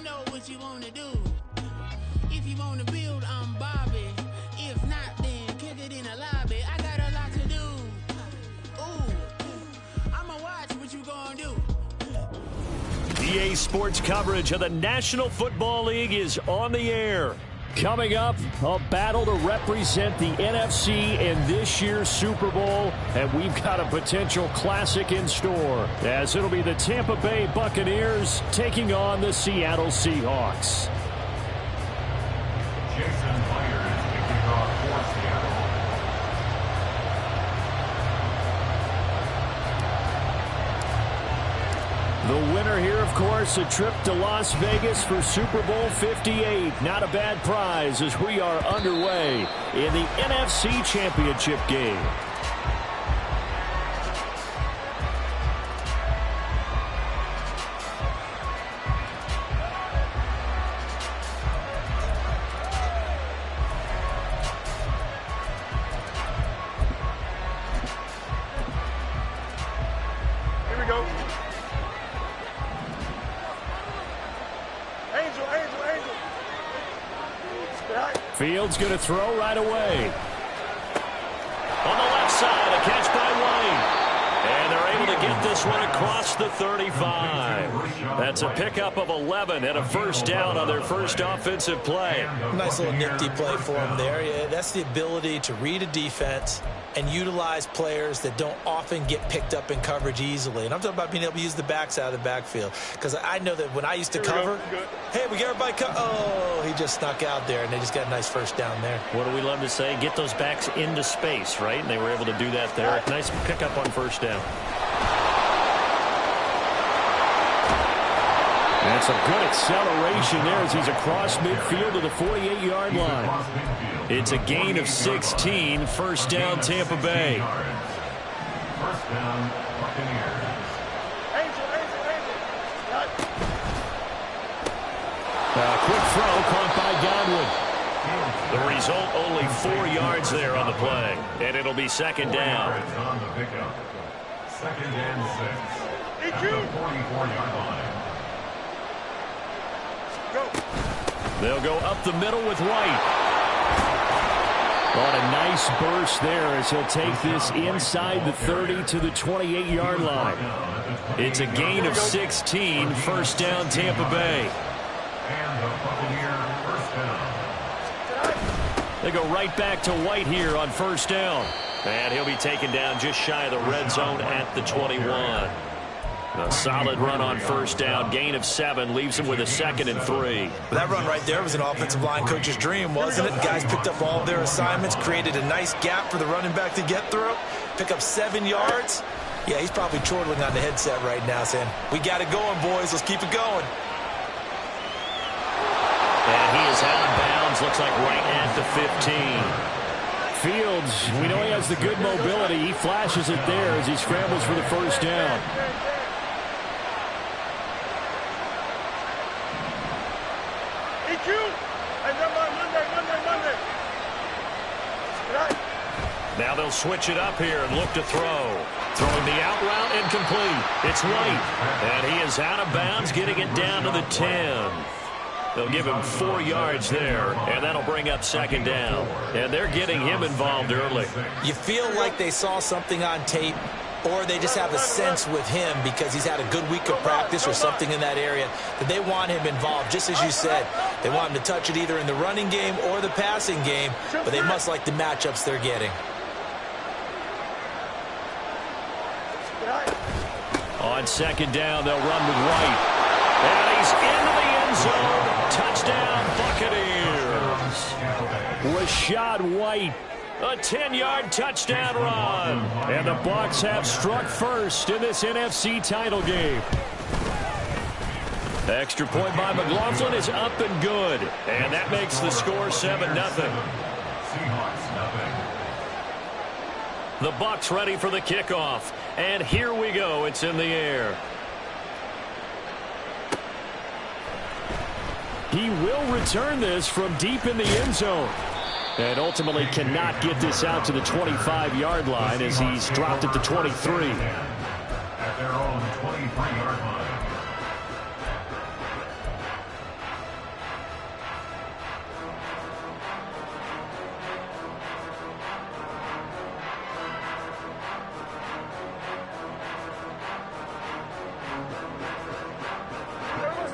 know what you want to do. If you want to build, I'm Bobby. If not, then kick it in the lobby. I got a lot to do. Ooh, I'ma watch what you gonna do. EA Sports coverage of the National Football League is on the air. Coming up, a battle to represent the NFC in this year's Super Bowl, and we've got a potential classic in store, as it'll be the Tampa Bay Buccaneers taking on the Seattle Seahawks. Jason Myers kicking off for Seattle. The winner here, of course, a trip to Las Vegas for Super Bowl 58. Not a bad prize as we are underway in the NFC Championship game. Here we go. Fields going to throw right away. On the left side, a catch by White. And they're able to get this one across the 35. That's a pickup of 11 and a first down on their first offensive play. Nice little nifty play for them there. Yeah, that's the ability to read a defense and utilize players that don't often get picked up in coverage easily. And I'm talking about being able to use the backs out of the backfield. Because I know that when I used to cover, hey, we got everybody oh, he just snuck out there, and they just got a nice first down there. What do we love to say? Get those backs into space, right? And they were able to do that there. Nice pickup on first down. That's a good acceleration there as he's across midfield to the 48-yard line. It's a gain of 16, first down Tampa Bay. First down, Buccaneers. Quick throw caught by Godwin. The result, only 4 yards there on the play. And it'll be second down. On the pickup. Second and 6. At the 44-yard line. They'll go up the middle with White. On a nice burst there as he'll take this inside the 30 to the 28-yard line. It's a gain of 16, first down Tampa Bay. And the Buccaneer first down. They go right back to White here on first down. And he'll be taken down just shy of the red zone at the 21. A solid run on first down, gain of 7, leaves him with a 2nd and 3. That run right there was an offensive line coach's dream, wasn't it? Guys picked up all of their assignments, created a nice gap for the running back to get through, pick up 7 yards. Yeah, he's probably chortling on the headset right now saying, we got it going, boys. Let's keep it going. And he is out of bounds, looks like right at the 15. Fields, we know he has the good mobility. He flashes it there as he scrambles for the first down. Now they'll switch it up here and look to throw. Throwing the out route incomplete. It's White. And he is out of bounds, getting it down to the 10. They'll give him 4 yards there, and that'll bring up second down. And they're getting him involved early. You feel like they saw something on tape, or they just have a sense with him because he's had a good week of practice or something in that area that they want him involved. Just as you said, they want him to touch it either in the running game or the passing game, but they must like the matchups they're getting. On second down, they'll run with White. And he's into the end zone. Touchdown, Buccaneers. Rashad White. A 10-yard touchdown run. And the Bucs have struck first in this NFC title game. The extra point by McLaughlin is up and good. And that makes the score 7-0. Seahawks nothing. The Bucs ready for the kickoff. And here we go. It's in the air. He will return this from deep in the end zone. And ultimately cannot get this out to the 25-yard line as he's dropped at the 23. At their own 23-yard line.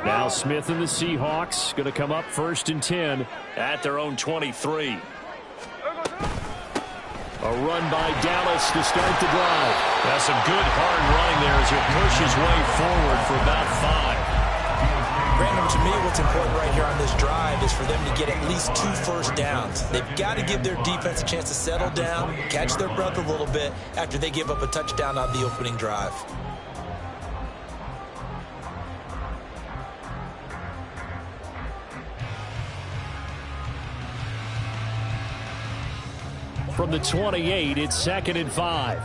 Now Smith and the Seahawks going to come up 1st and 10 at their own 23. A run by Dallas to start the drive. That's some good hard running there as he'll push his way forward for about 5. Brandon, to me, what's important right here on this drive is for them to get at least 2 first downs. They've got to give their defense a chance to settle down, catch their breath a little bit after they give up a touchdown on the opening drive. From the 28, it's 2nd and 5.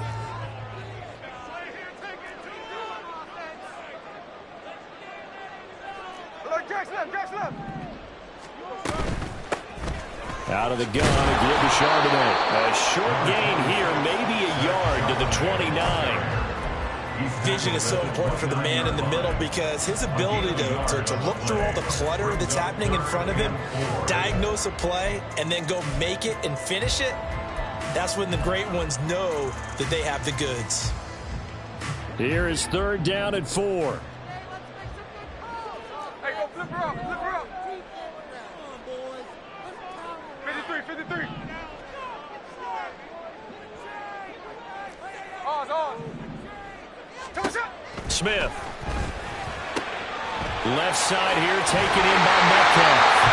Out of the gun, again to Charbonnet. A short gain here, maybe a yard to the 29. Vision is so important for the man in the middle because his ability to look through all the clutter that's happening in front of him, diagnose a play, and then go make it and finish it, that's when the great ones know that they have the goods. Here is 3rd down and 4. Hey, go flip her up, flip her up. 53. On. Smith. Left side here, taken in by Metcalf.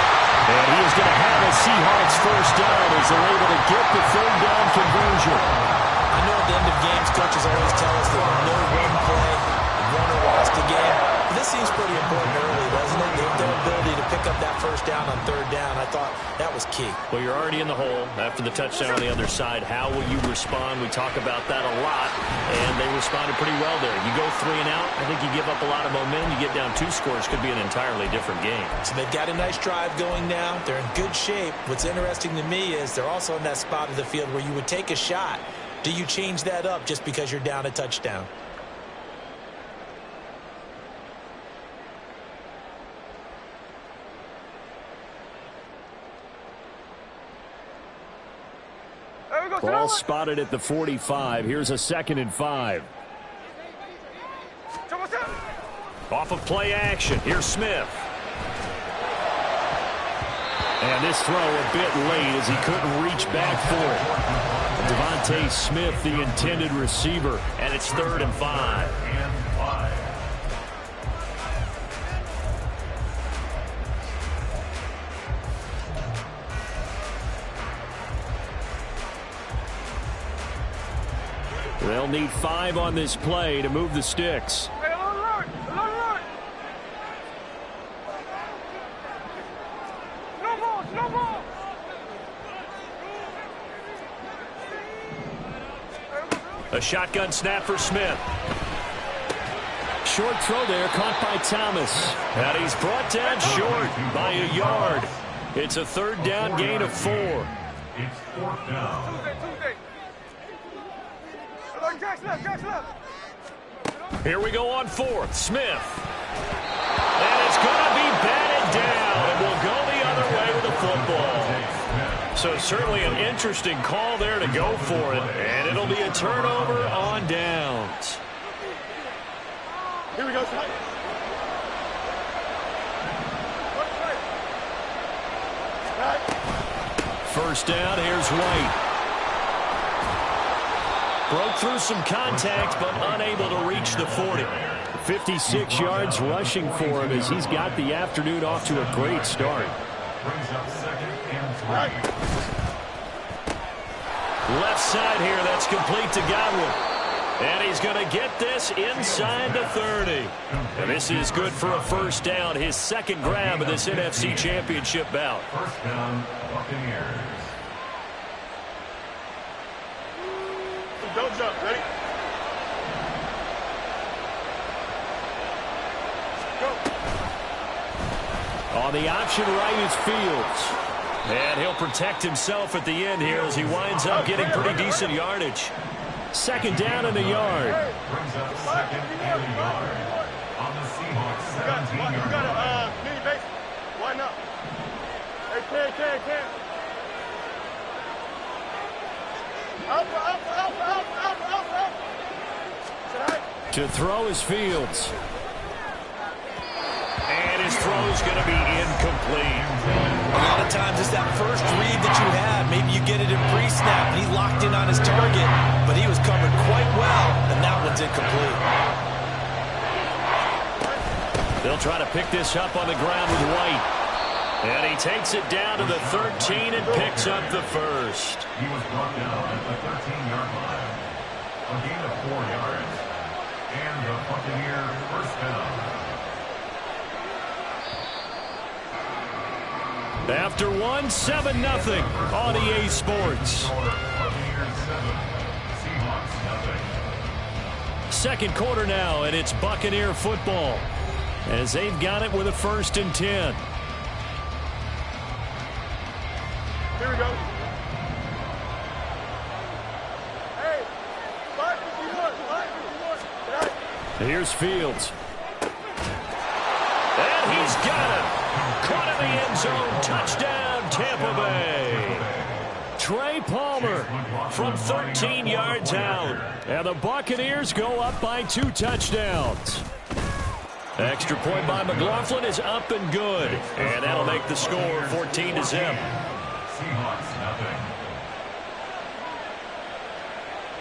And he is going to have a Seahawks 1st down as they're able to get the 3rd down conversion. I know at the end of games, coaches always tell us that no one play, won or lost a game. But this seems pretty important early, doesn't it? Their ability to pick up that 1st down on 3rd down, I thought that was key. Well, you're already in the hole after the touchdown on the other side. How will you respond? We talk about that a lot, and they responded pretty well there. You go 3 and out, I think you give up a lot of momentum. You get down 2 scores, could be an entirely different game. So they've got a nice drive going now. They're in good shape. What's interesting to me is they're also in that spot of the field where you would take a shot. Do you change that up just because you're down a touchdown? Ball spotted at the 45. Here's a 2nd and 5. Off of play action. Here's Smith. And this throw a bit late as he couldn't reach back for it. Devontae Smith, the intended receiver, and it's 3rd and 5. They'll need 5 on this play to move the sticks. Hey, run. No ball. A shotgun snap for Smith. Short throw there, caught by Thomas. And he's brought down short by a yard. It's a 3rd down gain of 4. It's 4th down. Tuesday. Jack's left. Here we go on 4th. Smith. And it's going to be batted down. It will go the other way with the football. So certainly an interesting call there to go for it. And it'll be a turnover on downs. Here we go. First down, here's White. Broke through some contact, but unable to reach the 40. 56 yards rushing for him as he's got the afternoon off to a great start. Brings up 2nd and 3. Left side here, that's complete to Godwin. And he's going to get this inside the 30. And this is good for a 1st down, his 2nd grab of this NFC Championship bout. 1st down, Buccaneers. Don't jump. Ready? Go. On the option right is Fields. And he'll protect himself at the end here as he winds up getting pretty decent yardage. 2nd down and a yard. Brings up 2nd and a yard. On the Seahawks, 17-yard You got line. it. Mini base. Line up. Hey, Cam. Up. To throw is Fields. And throw's going to be incomplete. A lot of times it's that first read that you have. Maybe you get it in pre-snap, and he locked in on his target, but he was covered quite well, and that one's incomplete. They'll try to pick this up on the ground with White. And he takes it down to the 13 and picks up the first. He was brought down at the 13-yard line. A gain of 4 yards. And the Buccaneer first down. After 1, 7-0 on EA Sports. Buccaneers 7, Seahawks 0. Second quarter now, and it's Buccaneer football as they've got it with a 1st and 10. Here we go. Hey, fight if you want. Here's Fields. And he's got it. Caught in the end zone. Touchdown, Tampa Bay. Trey Palmer from 13 yards out. And the Buccaneers go up by 2 touchdowns. Extra point by McLaughlin is up and good. And that'll make the score 14-0. Seahawks 0.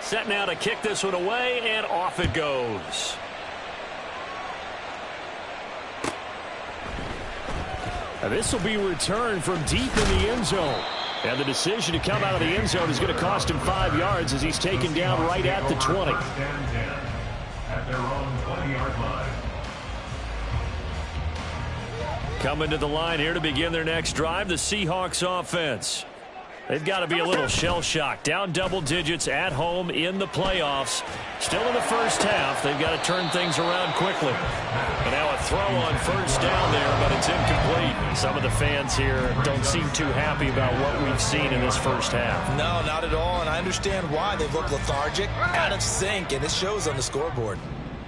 Set now to kick this one away, and off it goes. Now this will be returned from deep in the end zone. And the decision to come out of the end zone is going to cost him 5 yards as he's taken down right at the 20. At their own 20-yard line. Coming to the line here to begin their next drive, the Seahawks offense. They've got to be a little shell-shocked. Down double digits at home in the playoffs. Still in the first half. They've got to turn things around quickly. And now a throw on first down there, but it's incomplete. Some of the fans here don't seem too happy about what we've seen in this first half. No, not at all, and I understand why. They've looked lethargic, out of sync, and it shows on the scoreboard.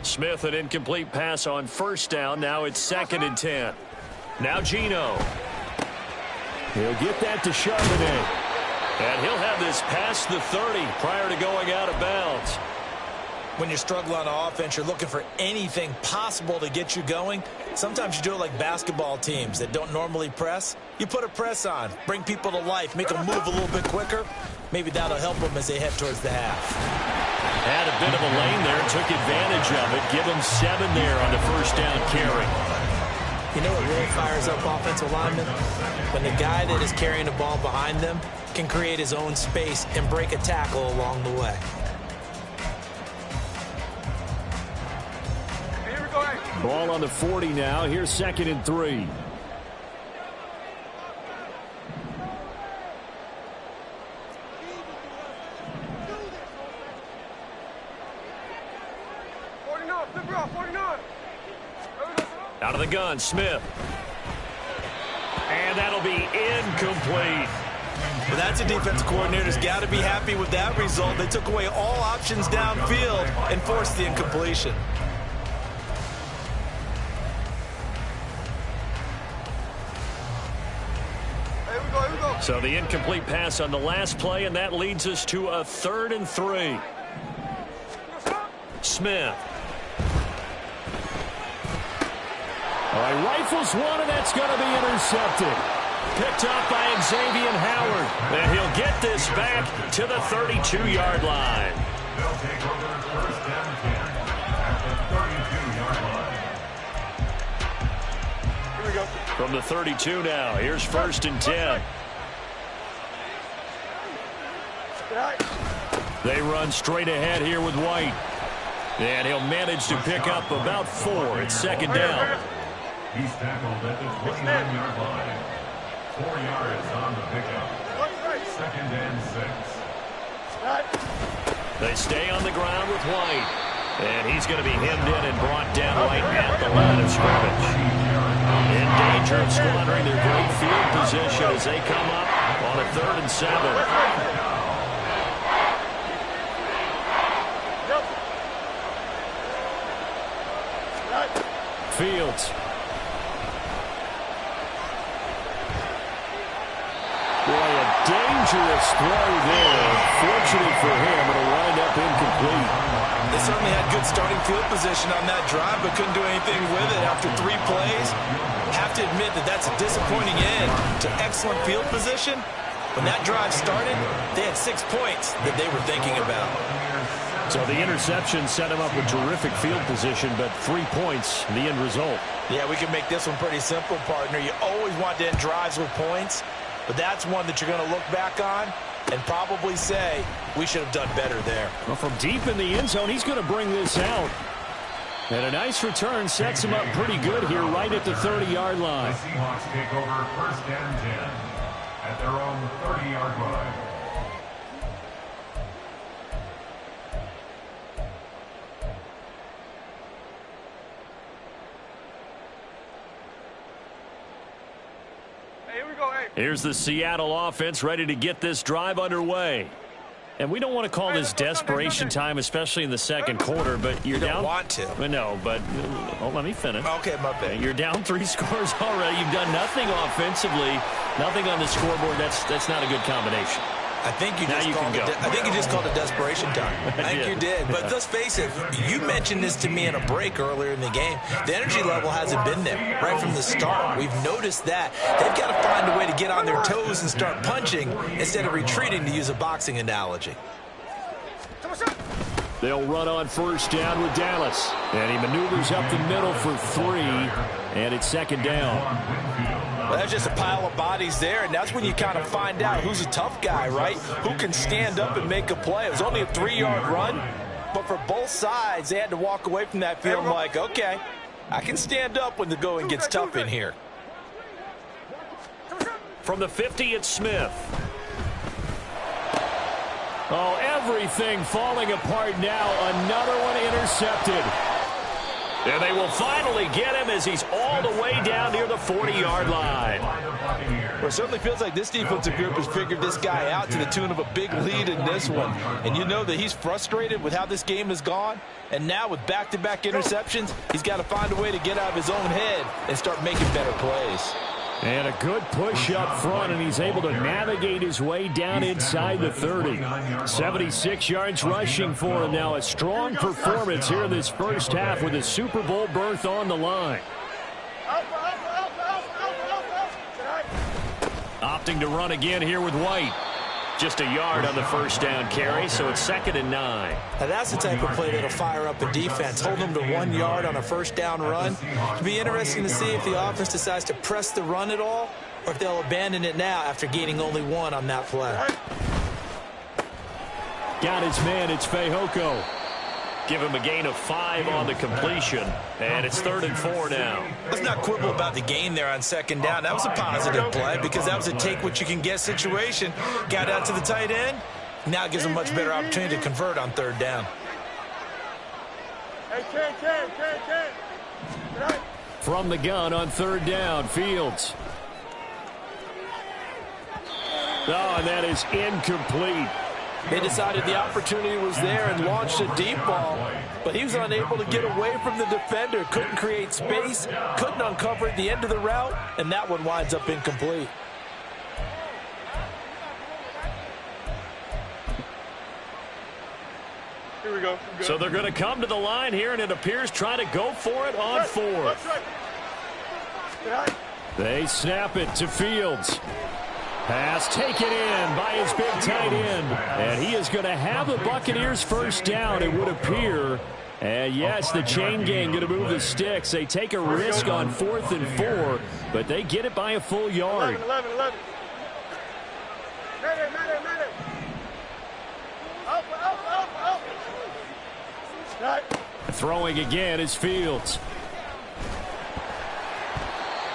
Smith, an incomplete pass on first down. Now it's 2nd and 10. Now Geno. He'll get that to Charbonnet. And he'll have this past the 30 prior to going out of bounds. When you're struggling on offense, you're looking for anything possible to get you going. Sometimes you do it like basketball teams that don't normally press. You put a press on, bring people to life, make them move a little bit quicker. Maybe that'll help them as they head towards the half. Had a bit of a lane there, took advantage of it. Give them 7 there on the first down carry. You know what really fires up offensive linemen? When the guy that is carrying the ball behind them can create his own space and break a tackle along the way. Here we go. Ball on the 40 now. Here's 2nd and 3. Out of the gun, Smith. And that'll be incomplete. Well, that's a defensive coordinator's got to be happy with that result. They took away all options downfield and forced the incompletion. Here we go. So the incomplete pass on the last play, and that leads us to a 3rd and 3. Smith. All right, rifles one, and that's going to be intercepted. Picked up by Xavier Howard. And he'll get this back to the 32-yard line. They'll take over first down 10 at the 32-yard line. Here we go. From the 32 now, here's 1st and 10. They run straight ahead here with White. And he'll manage to pick up about 4. It's 2nd down. He's tackled at the 29-yard line. 4 yards on the pickup. 2nd and 6. They stay on the ground with White. And he's going to be hemmed in and brought down right at the line of scrimmage. In danger of squandering their great field position as they come up on a 3rd and 7. Fields. Boy, a dangerous throw there. Fortunate for him, it'll wind up incomplete. They certainly had good starting field position on that drive, but couldn't do anything with it after 3 plays. Have admit that that's a disappointing end to excellent field position. When that drive started, they had 6 points that they were thinking about. So the interception set him up with terrific field position, but 3 points, the end result. Yeah, we can make this one pretty simple, partner. You always want to end drives with points, but that's one that you're going to look back on and probably say, we should have done better there. Well, from deep in the end zone, he's going to bring this out. And a nice return sets him up pretty good here right at the 30-yard line. The Seahawks take over 1st and 10 at their own 30-yard line. Here's the Seattle offense ready to get this drive underway. And we don't want to call this desperation time, especially in the second quarter, but you're down. You don't want to. No, but let me finish. Okay, my bad. You're down 3 scores already. You've done nothing offensively, nothing on the scoreboard. That's not a good combination. I think you just called it desperation time. I think you did. But let's face it, you mentioned this to me in a break earlier in the game. The energy level hasn't been there right from the start. We've noticed that. They've got to find a way to get on their toes and start punching instead of retreating, to use a boxing analogy. They'll run on 1st down with Dallas. And he maneuvers up the middle for 3, and it's 2nd down. Well, that's just a pile of bodies there, and that's when you kind of find out who's a tough guy, right? Who can stand up and make a play. It was only a 3-yard run, but for both sides, they had to walk away from that field like, okay, I can stand up when the going gets tough in here. From the 50, it's Smith. Oh, everything falling apart now. Another one intercepted. And they will finally get him as he's all the way down near the 40-yard line. Well, it certainly feels like this defensive group has figured this guy out to the tune of a big lead in this one. And you know that he's frustrated with how this game has gone. And now with back-to-back interceptions, he's got to find a way to get out of his own head and start making better plays. And a good push up front, and he's able to navigate his way down inside the 30. 76 yards rushing for him now. A strong performance here in this first half with a Super Bowl berth on the line. Opting to run again here with White. Just a yard on the 1st down carry, so it's 2nd and 9. Now that's the type of play that'll fire up a defense. Hold them to 1 yard on a 1st down run. It'll be interesting to see if the offense decides to press the run at all, or if they'll abandon it now after gaining only 1 on that play. Got his man, it's Fehoko. Give him a gain of 5 on the completion, and it's 3rd and 4 now. Let's not quibble about the gain there on 2nd down. That was a positive play because that was a take-what-you-can-get situation. Got out to the tight end. Now it gives him a much better opportunity to convert on 3rd down. From the gun on 3rd down, Fields. Oh, and that is incomplete. They decided the opportunity was there and launched a deep ball, but he was unable to get away from the defender, couldn't create space, couldn't uncover at the end of the route, and that one winds up incomplete. Here we go. So they're going to come to the line here, and it appears trying to go for it on 4th. They snap it to Fields. Pass taken in by his big tight end. And he is going to have the Buccaneers 1st down, it would appear. And yes, the chain gang going to move the sticks. They take a risk on 4th and 4, but they get it by a full yard. 11. Throwing again is Fields.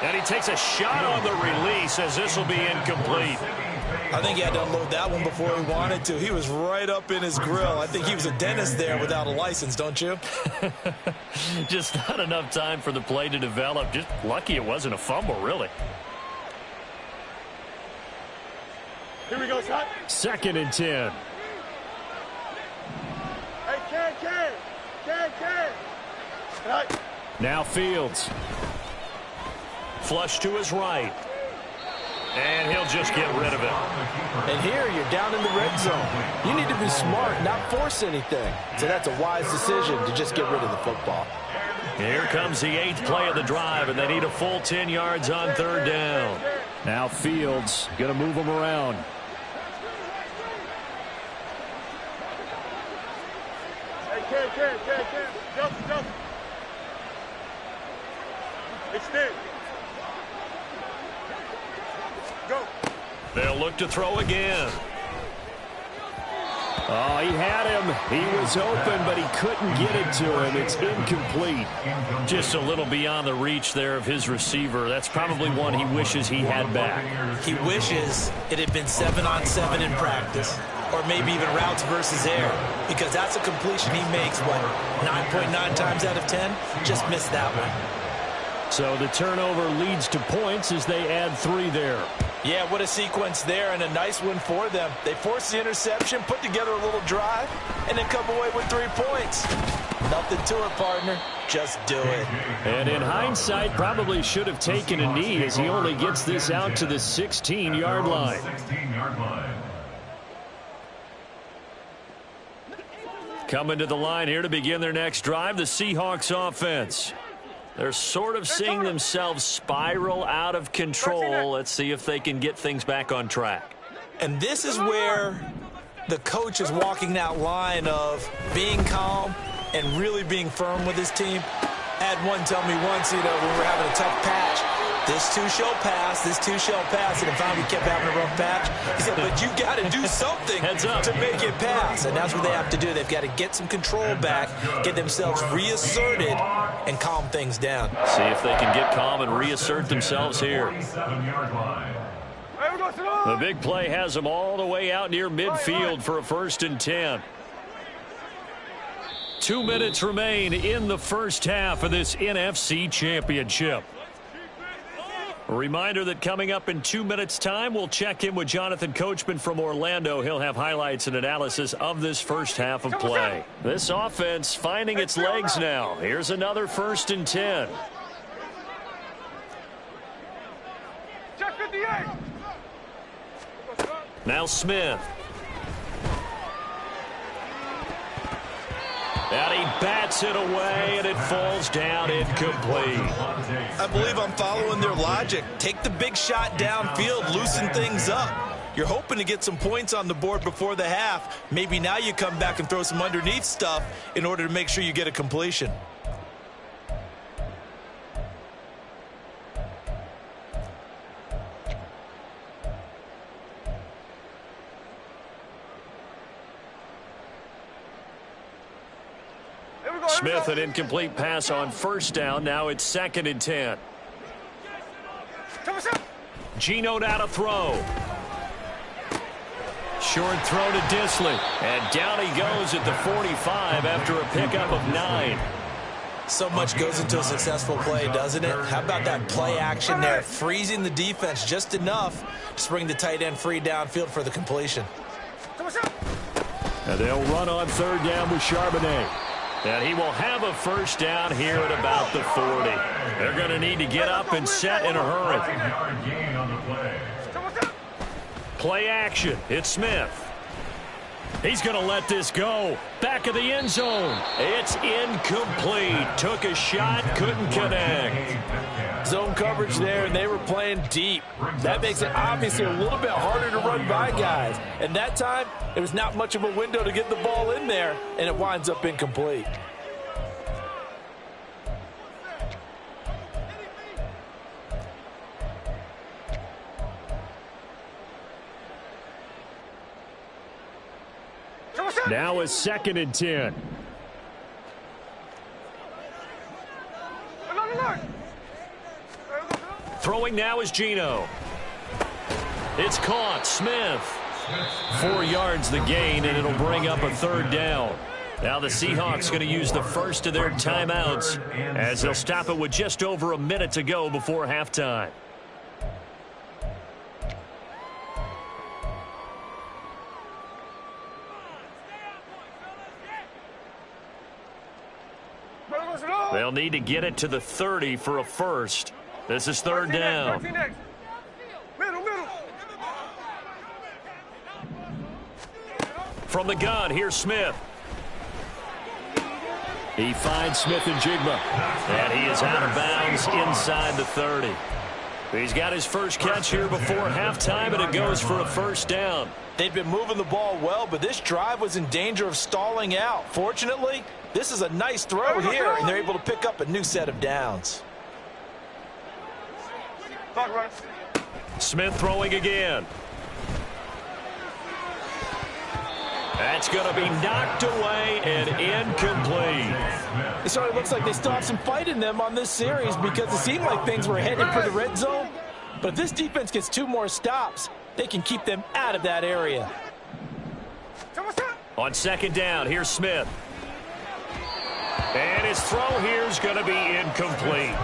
And he takes a shot on the release as this will be incomplete. I think he had to unload that one before he wanted to. He was right up in his grill. I think he was a dentist there without a license, don't you? Just not enough time for the play to develop. Just lucky it wasn't a fumble, really. Here we go, son. 2nd and 10. Hey, Ken. Right. Now Fields. Flush to his right. And he'll just get rid of it. And here you're down in the red zone. You need to be smart, not force anything. So that's a wise decision to just get rid of the football. Here comes the 8th play of the drive, and they need a full 10 yards on 3rd down. Now Fields going to move them around. Jump. Extend. Go. They'll look to throw again. Oh, he had him. He was open, but he couldn't get it to him. It's incomplete. Just a little beyond the reach there of his receiver. That's probably one he wishes he had back. He wishes it had been 7-on-7 in practice, or maybe even routes versus air, because that's a completion he makes, 9.9 times out of 10? Just missed that one. So the turnover leads to points as they add 3 there. Yeah, what a sequence there, and a nice one for them. They forced the interception, put together a little drive, and then come away with 3 points. Nothing to it, partner. Just do it. And in hindsight, probably should have taken a knee as he only gets this out to the 16-yard line. Coming to the line here to begin their next drive, the Seahawks offense. They're sort of seeing themselves spiral out of control. Let's see if they can get things back on track. And this is where the coach is walking that line of being calm and really being firm with his team. I had one tell me once, when we were having a tough patch, this too shall pass, this too shall pass. And finally we kept having a rough patch. He said, but you got to do something to make it pass. And that's what they have to do. They've got to get some control back, get themselves reasserted, and calm things down. See if they can get calm and reassert themselves here. The big play has them all the way out near midfield for a 1st and 10. 2 minutes remain in the first half of this NFC Championship. A reminder that coming up in 2 minutes' time, we'll check in with Jonathan Coachman from Orlando. He'll have highlights and analysis of this first half of play. This offense finding its legs now. Here's another 1st and 10. Now Smith. And he bats it away, and it falls down incomplete. I believe I'm following their logic. Take the big shot downfield, loosen things up. You're hoping to get some points on the board before the half. Maybe now you come back and throw some underneath stuff in order to make sure you get a completion. Smith, an incomplete pass on 1st down. Now it's 2nd and 10. Geno now to throw. Short throw to Disley. And down he goes at the 45 after a pickup of 9. So much goes into a successful play, doesn't it? How about that play action there? Freezing the defense just enough to bring the tight end free downfield for the completion. And they'll run on 3rd down with Charbonnet. And he will have a 1st down here at about the 40. They're going to need to get up and set in a hurry. Play action. It's Smith. He's going to let this go. Back of the end zone. It's incomplete. Took a shot, couldn't connect. Zone coverage there, and they were playing deep. That makes it obviously a little bit harder to run by guys. And that time, there was not much of a window to get the ball in there, and it winds up incomplete. Now it's 2nd and 10. Throwing now is Geno. It's caught. Smith. 4 yards the gain, and it'll bring up a 3rd down. Now the Seahawks going to use the first of their timeouts as they'll stop it with just over a minute to go before halftime. They'll need to get it to the 30 for a 1st. This is 3rd down. From the gun, here's Smith. He finds Smith and Jigma. And he is out of bounds inside the 30. He's got his first catch here before halftime, and it goes for a first down. They've been moving the ball well, but this drive was in danger of stalling out. Fortunately, this is a nice throw here, and they're able to pick up a new set of downs. Smith throwing again. That's going to be knocked away and incomplete. It sort of looks like they still have some fight in them on this series because it seemed like things were headed for the red zone. But if this defense gets 2 more stops, they can keep them out of that area. On second down, here's Smith. And his throw here is going to be incomplete.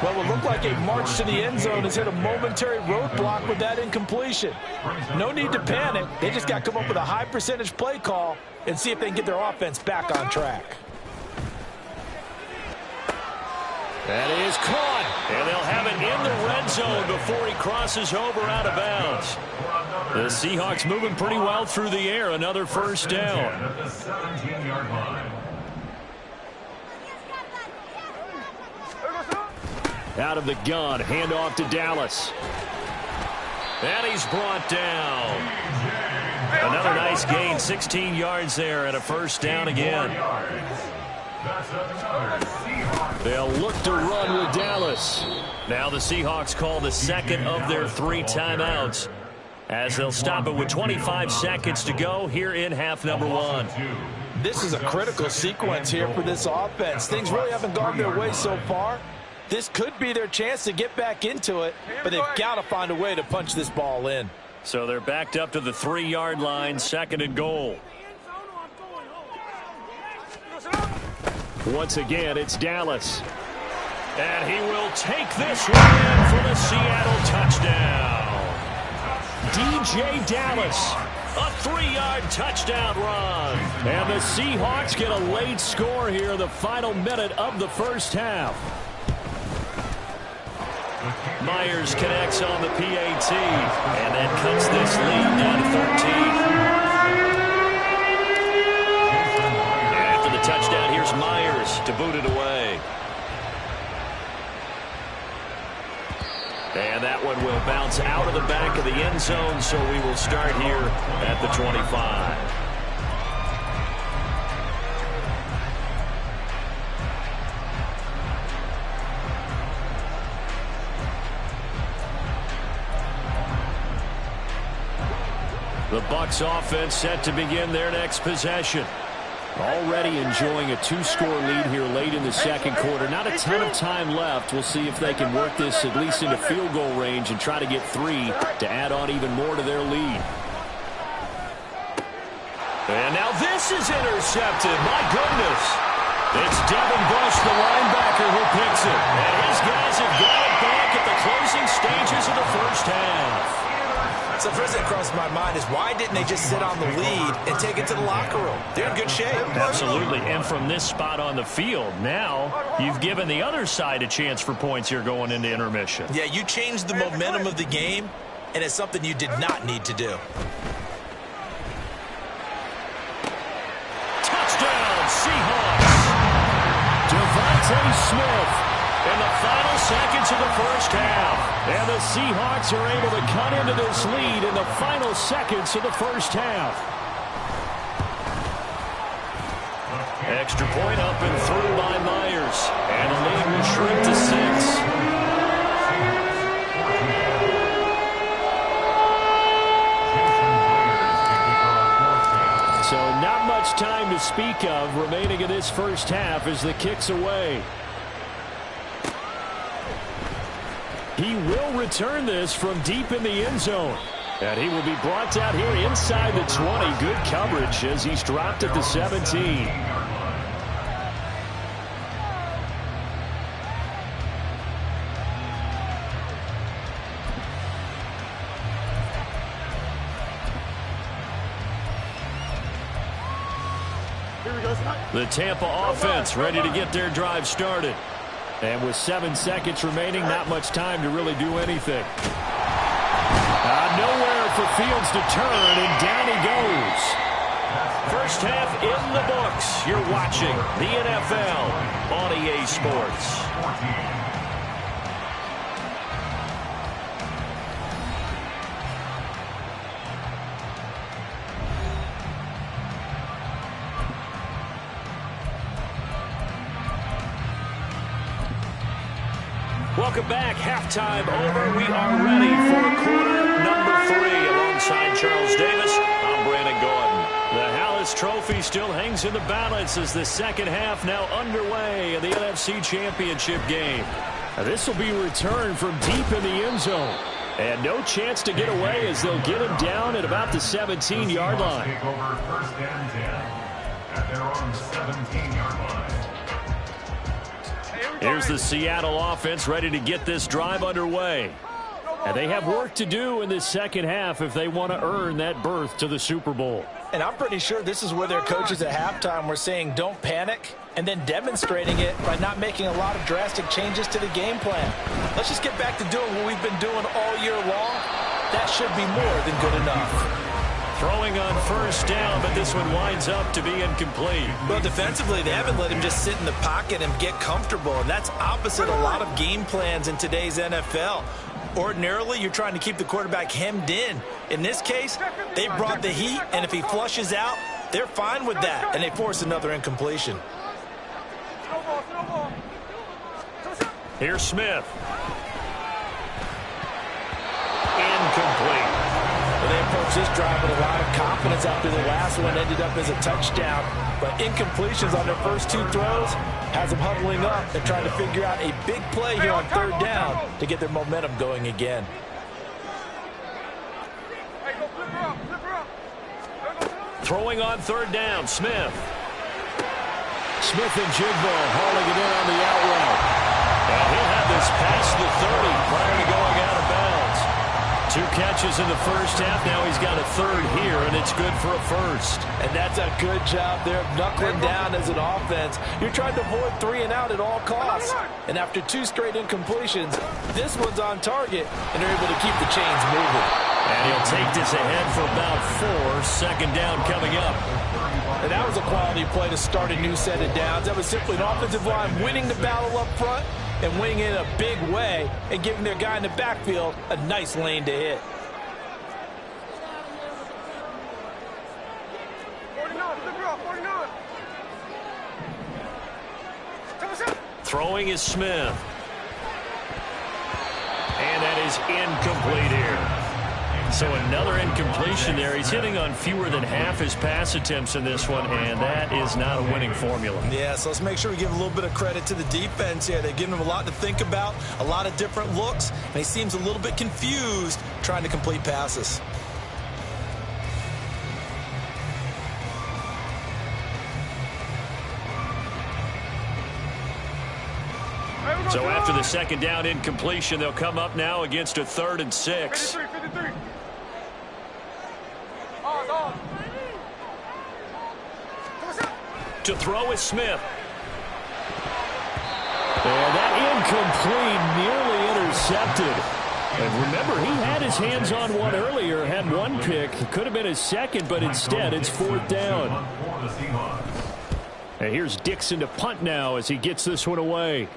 Well, it looked like a march to the end zone has hit a momentary roadblock with that incompletion. No need to panic. They just got to come up with a high percentage play call and see if they can get their offense back on track. That is caught. And they'll have it in the red zone before he crosses over out of bounds. The Seahawks moving pretty well through the air. Another first down. At the 17-yard line. Out of the gun, handoff to Dallas. And he's brought down. Another nice gain, 16 yards there, and a first down again. They'll look to run with Dallas. Now the Seahawks call the second of their 3 timeouts, as they'll stop it with 25 seconds to go here in half number 1. This is a critical sequence here for this offense. Things really haven't gone their way so far. This could be their chance to get back into it, but they've got to find a way to punch this ball in. So they're backed up to the 3-yard line, second and goal. Once again, it's Dallas. And he will take this one in for the Seattle touchdown. DJ Dallas, a 3-yard touchdown run. And the Seahawks get a late score here, the final minute of the first half. Myers connects on the PAT, and that cuts this lead down to 13. After the touchdown, here's Myers to boot it away. And that one will bounce out of the back of the end zone, so we will start here at the 25. The Bucs offense set to begin their next possession. Already enjoying a 2-score lead here late in the second quarter. Not a ton of time left. We'll see if they can work this at least into field goal range and try to get 3 to add on even more to their lead. And now this is intercepted. My goodness. It's Devin Bush, the linebacker, who picks it. And his guys have got it back at the closing stages of the first half. So the first thing that crossed my mind is why didn't they just sit on the lead and take it to the locker room? They're in good shape. Absolutely. And from this spot on the field, now you've given the other side a chance for points here going into intermission. Yeah, you changed the momentum of the game, and it's something you did not need to do. Touchdown, Seahawks. Devontae Smith in the final seconds of the first half. And the Seahawks are able to cut into this lead in the final seconds of the first half. Extra point up and through by Myers. And the lead will shrink to 6. So not much time to speak of remaining in this first half as the kick's away. He will return this from deep in the end zone. And he will be brought down here inside the 20. Good coverage as he's dropped at the 17. The Tampa offense ready to get their drive started. And with 7 seconds remaining, not much time to really do anything. Nowhere for Fields to turn, and down he goes. First half in the books. You're watching the NFL on EA Sports. Welcome back. Halftime over. We are ready for quarter number 3. Alongside Charles Davis, I'm Brandon Gordon. The Hallis Trophy still hangs in the balance as the second half now underway in the NFC Championship game. This will be returned from deep in the end zone. And no chance to get away as they'll get him down at about the 17-yard line. Take over first and 10 at their own 17-yard line. Here's the Seattle offense ready to get this drive underway. And they have work to do in this second half if they want to earn that berth to the Super Bowl. And I'm pretty sure this is where their coaches at halftime were saying don't panic, and then demonstrating it by not making a lot of drastic changes to the game plan. Let's just get back to doing what we've been doing all year long. That should be more than good enough. Throwing on first down, but this one winds up to be incomplete. Well, defensively, they haven't let him just sit in the pocket and get comfortable, and that's opposite a lot of game plans in today's NFL. Ordinarily, you're trying to keep the quarterback hemmed in. In this case, they brought the heat, and if he flushes out, they're fine with that, and they force another incompletion. Here's Smith. Incomplete. Well, they approach this drive with a lot of confidence after the last one ended up as a touchdown. But incompletions on their first 2 throws has them huddling up and trying to figure out a big play here on third down to get their momentum going again. Throwing on third down, Smith. Smith and Jigbo hauling it in on the out route. And he'll have this past the 30 prior to going out of bounds. 2 catches in the first half. Now he's got a third here, and it's good for a first. And that's a good job there of knuckling down as an offense. You're trying to avoid 3 and out at all costs. And after 2 straight incompletions, this one's on target, and they're able to keep the chains moving. And he'll take this ahead for about 4. Second down coming up. And that was a quality play to start a new set of downs. That was simply an offensive line winning the battle up front and winning it in a big way and giving their guy in the backfield a nice lane to hit. Throwing is Smith. And that is incomplete here. So another incompletion there. He's hitting on fewer than half his pass attempts in this one, and that is not a winning formula. Yeah, so let's make sure we give a little bit of credit to the defense here. They've given him a lot to think about, a lot of different looks, and he seems a little bit confused trying to complete passes. So after the second down incompletion, they'll come up now against a 3rd and 6. 53. To throw is Smith. And that incomplete, nearly intercepted. And remember, he had his hands on one earlier, had 1 pick. It could have been his second, but instead it's 4th down. And here's Dixon to punt now as he gets this one away.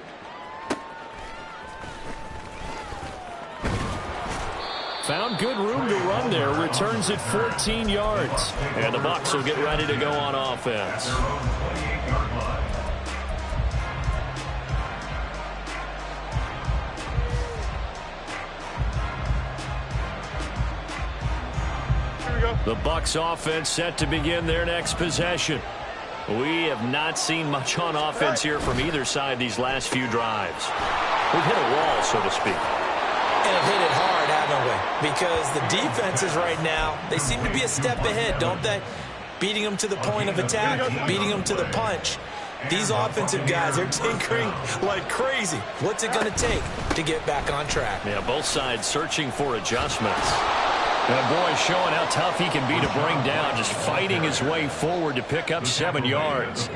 Found good room to run there. Returns it 14 yards. And the Bucs will get ready to go on offense. The Bucs offense set to begin their next possession. We have not seen much on offense here from either side these last few drives. We've hit a wall, so to speak. And have hit it hard, haven't we? Because the defenses right now, they seem to be a step ahead, don't they? Beating them to the point of attack, beating them to the punch. These offensive guys are tinkering like crazy. What's it going to take to get back on track? Yeah, both sides searching for adjustments. And boy, showing how tough he can be to bring down, just fighting his way forward to pick up 7 yards.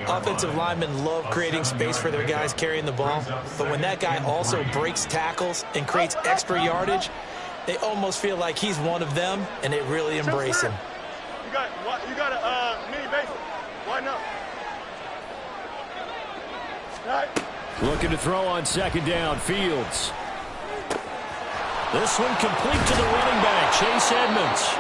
Offensive linemen love creating space for their guys carrying the ball, but when that guy also breaks tackles and creates extra yardage, they almost feel like he's one of them, and they really embrace him. got a mini base. Widen up. Right. Looking to throw on second down. Fields. This one complete to the running back, Chase Edmonds.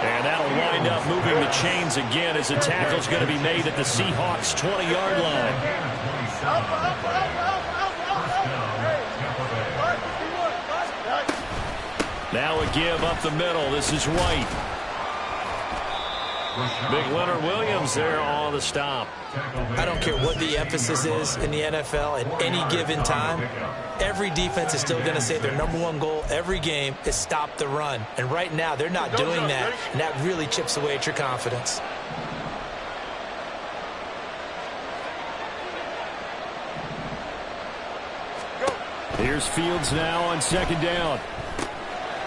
And that'll wind up moving the chains again as the tackle's going to be made at the Seahawks' 20-yard line. Now a give up the middle. This is White. Big Leonard Williams there on the stop. I don't care what the emphasis is in the NFL at any given time. Every defense is still going to say their #1 goal every game is stop the run. And right now, they're not doing that, and that really chips away at your confidence. Here's Fields now on second down.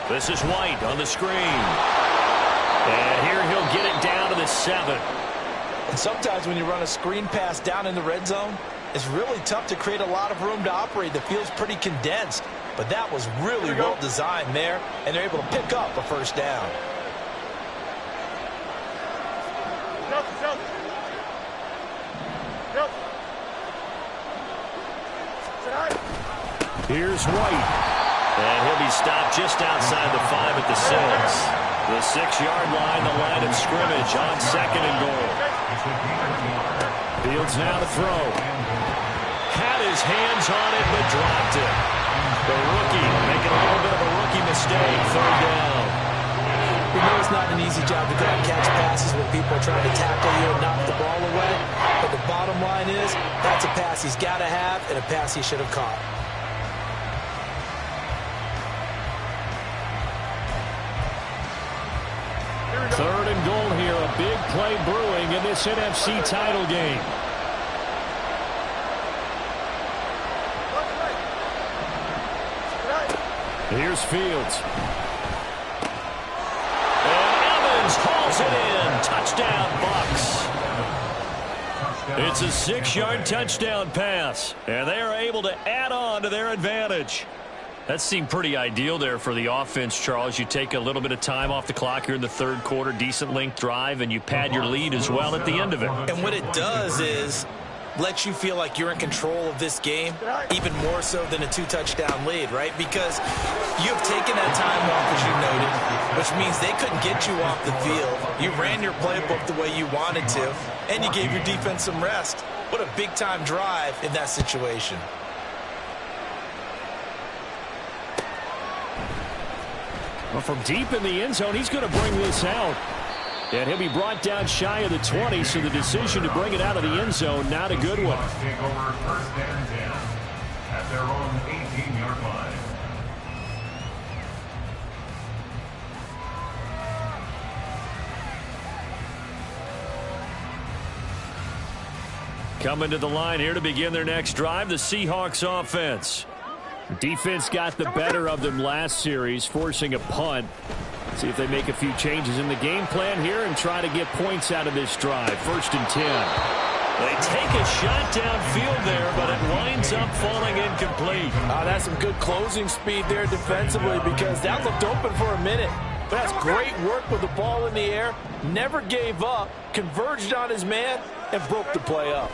This is White on the screen. And here he'll get it down to the 7. And sometimes when you run a screen pass down in the red zone, it's really tough to create a lot of room to operate. The field's pretty condensed. But that was really well designed there, and they're able to pick up a first down. Here's White. And he'll be stopped just outside the 5 at the 6. The 6-yard line, the line of scrimmage on second and goal. Fields now to throw. Had his hands on it, but dropped it. The rookie making a little bit of a rookie mistake. Third down. We know it's not an easy job to go out and catch passes when people are trying to tackle you and knock the ball away. But the bottom line is, that's a pass he's got to have and a pass he should have caught. Third and goal here. A big play brewing in this NFC title game. Here's Fields. And Evans hauls it in. Touchdown, Bucs. It's a 6-yard touchdown pass. And they are able to add on to their advantage. That seemed pretty ideal there for the offense, Charles. You take a little bit of time off the clock here in the third quarter, decent length drive, and you pad your lead as well at the end of it. And what it does is lets you feel like you're in control of this game, even more so than a 2-touchdown lead, right? Because you've taken that time off, as you noted, which means they couldn't get you off the field. You ran your playbook the way you wanted to, and you gave your defense some rest. What a big-time drive in that situation. Well, from deep in the end zone, he's going to bring this out. And he'll be brought down shy of the 20, so the decision to bring it out of the end zone, not a good one. Take over first and 10 at their own 18-yard line. Coming to the line here to begin their next drive, the Seahawks offense. Defense got the better of them last series, forcing a punt. See if they make a few changes in the game plan here and try to get points out of this drive. First and 10. They take a shot downfield there, but it winds up falling incomplete. That's some good closing speed there defensively, because that looked open for a minute. But that's great work with the ball in the air. Never gave up, converged on his man, and broke the play up.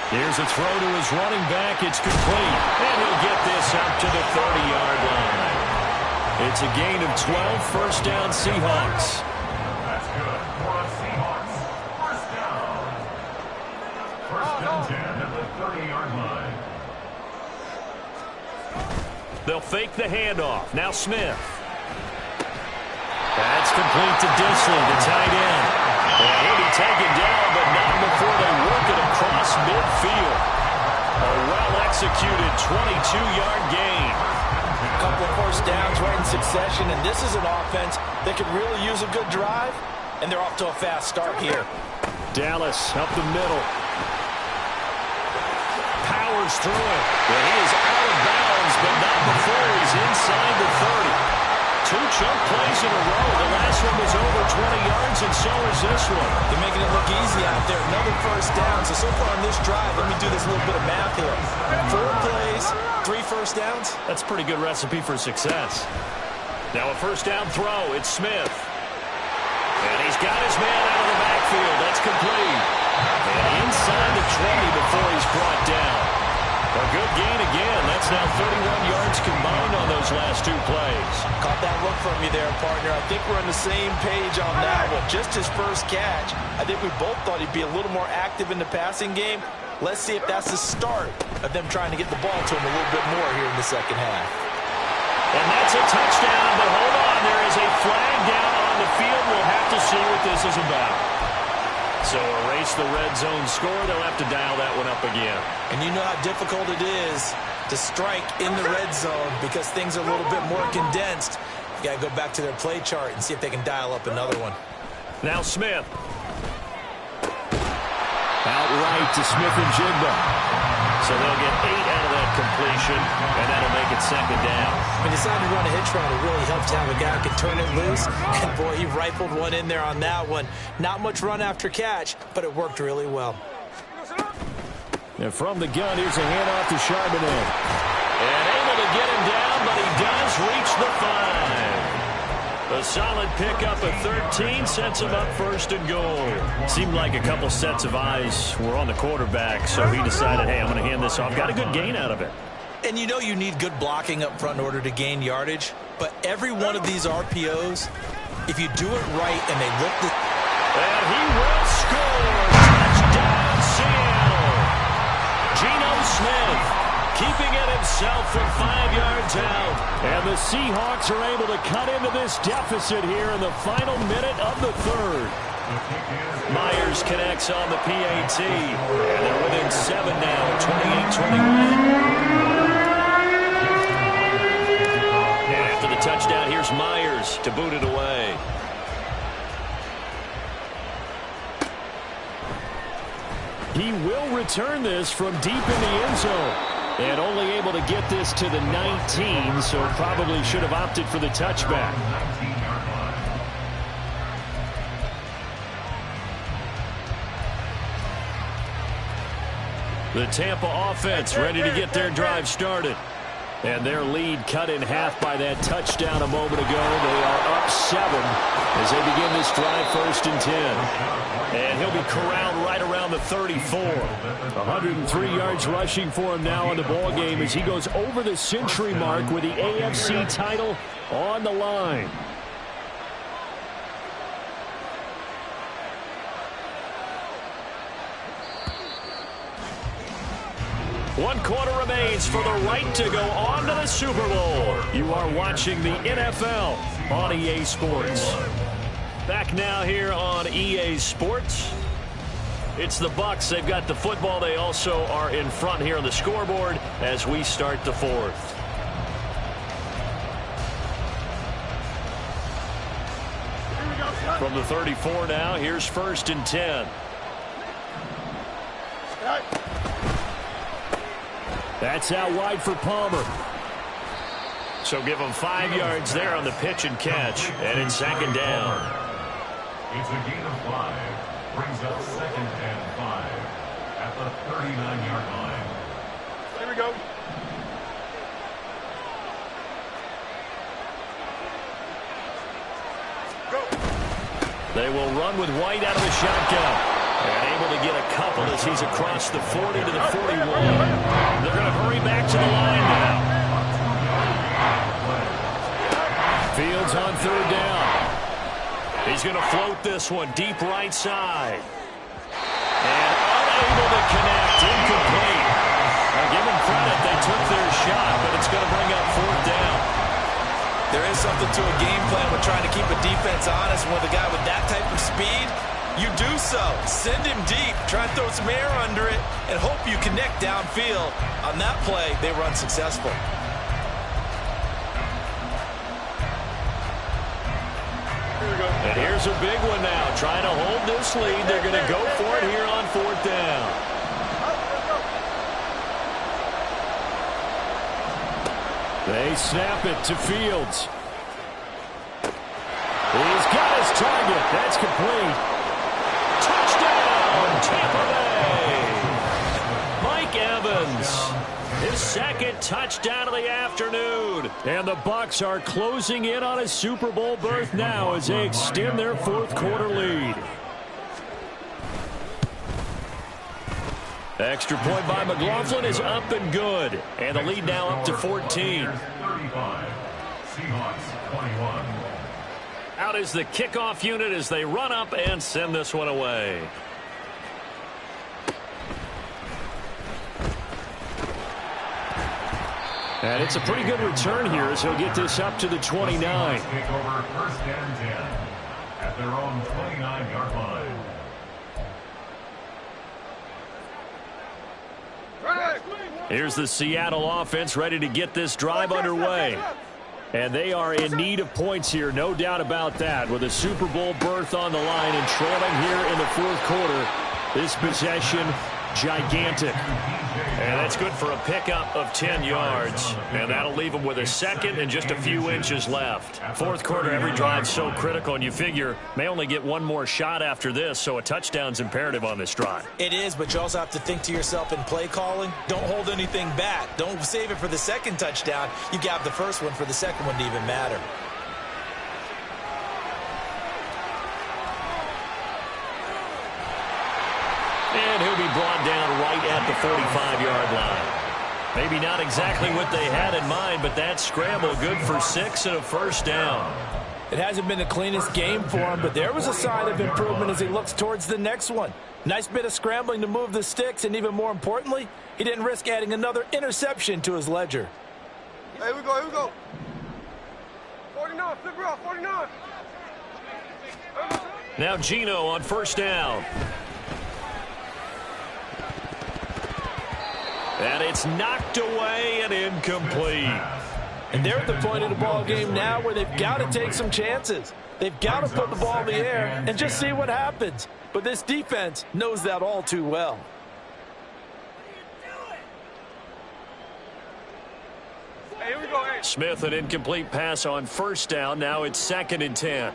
Here's a throw to his running back. It's complete. And he'll get this up to the 30-yard line. It's a gain of 12, first down Seahawks. That's good for the Seahawks. First down. First and 10 at the 30-yard line. They'll fake the handoff. Now Smith. That's complete to Disley, the tight end. And he'll be taken down, but not before they work it across midfield. A well-executed 22-yard gain. A couple of first downs right in succession, and this is an offense that could really use a good drive, and they're off to a fast start here. Dallas up the middle. Powers through it. But he is out of bounds, but not before he's inside the 30. 2 chunk plays in a row. The last one was over 20 yards, and so is this one. They're making it look easy out there. Another first down. So far on this drive, let me do this little bit of math here. 4 plays, 3 first downs. That's a pretty good recipe for success. Now a first down throw. It's Smith. And he's got his man out of the backfield. That's complete. And inside the 20 before he's brought down. A good gain again. That's now 31 yards combined on those last two plays. Caught that look from you there, partner. I think we're on the same page on that one. Just his first catch. I think we both thought he'd be a little more active in the passing game. Let's see if that's the start of them trying to get the ball to him a little bit more here in the second half. And that's a touchdown, but hold on. There is a flag down on the field. We'll have to see what this is about. So erase the red zone score. They'll have to dial that one up again. And you know how difficult it is to strike in the red zone because things are a little bit more condensed. You got to go back to their play chart and see if they can dial up another one. Now Smith. Outright to Smith and Jigba. So they'll get 8 out of that completion, and that'll make it second down. When you decide to run a hitch route, it really helps to have a guy who can turn it loose. And, boy, he rifled one in there on that one. Not much run after catch, but it worked really well. And from the gun, here's a handoff to Charbonnet. And able to get him down, but he does reach the 5. A solid pickup of 13 sets him up first and goal. Seemed like a couple sets of eyes were on the quarterback, so he decided, hey, I'm going to hand this off. Got a good gain out of it. And you know you need good blocking up front in order to gain yardage, but every one of these RPOs, if you do it right and they look the... And he will score. Touchdown, Seattle. Geno Smith keeping it himself from 5 yards out. And the Seahawks are able to cut into this deficit here in the final minute of the third. Myers connects on the PAT. And they're within 7 now, 28-21. And after the touchdown, here's Myers to boot it away. He will return this from deep in the end zone. And only able to get this to the 19, so probably should have opted for the touchback. The Tampa offense ready to get their drive started. And their lead cut in half by that touchdown a moment ago. They are up 7 as they begin this drive, 1st and 10. And he'll be corralled right around the 34. 103 yards rushing for him now in the ball game as he goes over the century mark with the AFC title on the line. One quarter remains for the right to go on to the Super Bowl. You are watching the NFL on EA Sports. Back now here on EA Sports. It's the Bucs. They've got the football. They also are in front here on the scoreboard as we start the fourth. From the 34 now, here's 1st and 10. That's out wide for Palmer. So give him 5 yards there on the pitch and catch. And it's 2nd down. It's a gain of 5. Brings up 2nd and 5 at the 39-yard line. Here we go. Go. They will run with White out of the shotgun. And able to get a couple as he's across the 40 to the 41. They're going to hurry back to the line now. Fields on 3rd down. He's going to float this one deep right side. And unable to connect. Incomplete. Now give them credit. They took their shot, but it's going to bring up 4th down. There is something to a game plan with trying to keep a defense honest. With a guy with that type of speed, you do so. Send him deep. Try and throw some air under it and hope you connect downfield. On that play, they were unsuccessful. And here's a big one now. Trying to hold this lead. They're going to go for it here on 4th down. They snap it to Fields. He's got his target. That's complete. Touchdown, Tampa Bay. Mike Evans, his 2nd touchdown of the afternoon. afternoon. And the Bucs are closing in on a Super Bowl berth now as they extend their fourth quarter lead. Extra point by McLaughlin is up and good. And the lead now up to 14. 35. Seahawks 21. Out is the kickoff unit as they run up and send this one away. And it's a pretty good return here as he'll get this up to the 29. Take over first and 10 at their own 29-yard line. Here's the Seattle offense ready to get this drive underway. And they are in need of points here, no doubt about that. With a Super Bowl berth on the line and trailing here in the fourth quarter, this possession gigantic. And that's good for a pickup of 10 yards. And that'll leave them with a second and just a few inches left. Fourth quarter, every drive's so critical, and you figure may only get one more shot after this, so a touchdown's imperative on this drive. It is, but you also have to think to yourself in play calling, don't hold anything back. Don't save it for the second touchdown. You got the first one for the second one to even matter. And he'll be brought down right at the 45-yard line. Maybe not exactly what they had in mind, but that scramble good for 6 and a first down. It hasn't been the cleanest game for him, but there was a sign of improvement as he looks towards the next one. Nice bit of scrambling to move the sticks, and even more importantly, he didn't risk adding another interception to his ledger. Here we go. 49, flip it off, 49. Now Gino on first down. And it's knocked away and incomplete. And they're at the point of the ball game now where they've got to take some chances. They've got to put the ball in the air and just see what happens. But this defense knows that all too well. Hey, here we go. Hey. Smith, an incomplete pass on first down. Now it's 2nd and 10.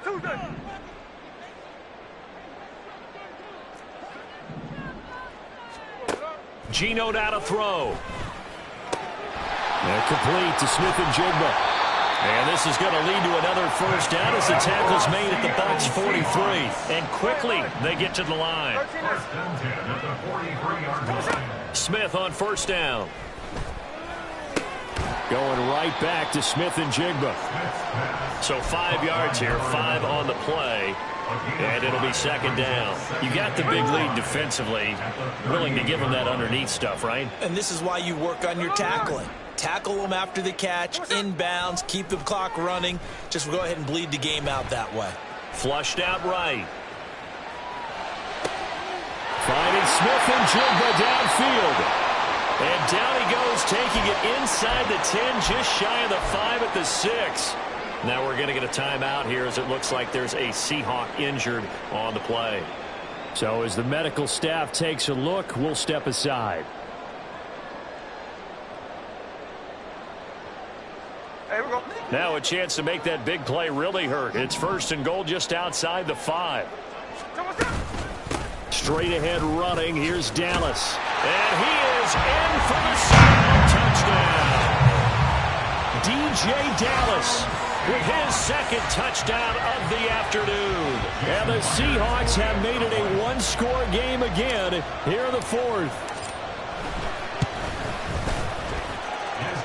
Tuesday. Gino down to throw. And complete to Smith and Jigba. And this is going to lead to another first down as the tackle's made at the Bucs 43. And quickly they get to the line. First and 10 at the 43-yard line. Smith on first down. Going right back to Smith and Jigba. So 5 yards here, 5 on the play. And it'll be 2nd down. You got the big lead defensively. Willing to give them that underneath stuff, right? And this is why you work on your tackling. Tackle them after the catch, inbounds, keep the clock running. Just go ahead and bleed the game out that way. Flushed out right. Finding Smith and Jigba downfield. And down he goes, taking it inside the 10, just shy of the 5 at the 6. Now we're going to get a timeout here as it looks like there's a Seahawk injured on the play. So as the medical staff takes a look, we'll step aside. Hey, we go. Now a chance to make that big play really hurt. It's 1st and goal just outside the 5. Straight ahead running. Here's Dallas. And he is in for the Seahawks touchdown. DJ Dallas with his 2nd touchdown of the afternoon. And the Seahawks have made it a one-score game again here in the 4th.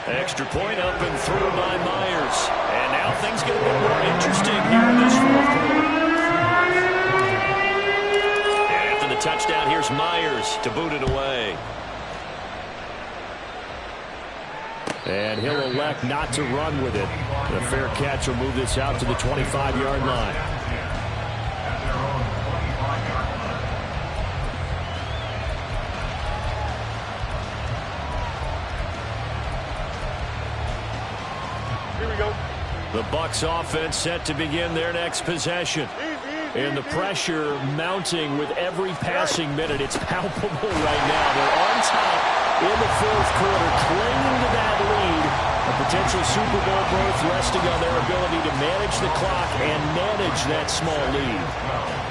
Extra point up and through by Myers. And now things get a bit more interesting here in this 4th quarter. And after the touchdown, here's Myers to boot it away. And he'll elect not to run with it. A fair catch will move this out to the 25-yard line. Here we go. The Bucs offense set to begin their next possession. And the pressure mounting with every passing minute. It's palpable right now. They're on top in the 4th quarter, clinging to that lead. A potential Super Bowl berth resting on their ability to manage the clock and manage that small lead.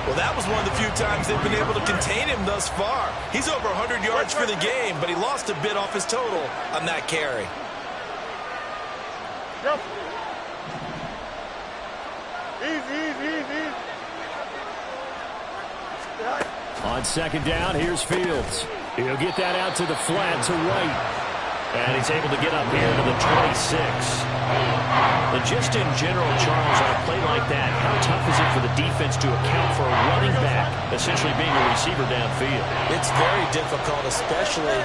Well, that was one of the few times they've been able to contain him thus far. He's over 100 yards for the game, but he lost a bit off his total on that carry. Yep. Easy. On second down, here's Fields. He'll get that out to the flat to White. And he's able to get up here to the 26. And just in general, Charles, on a play like that, how tough is it for the defense to account for a running back essentially being a receiver downfield? It's very difficult, especially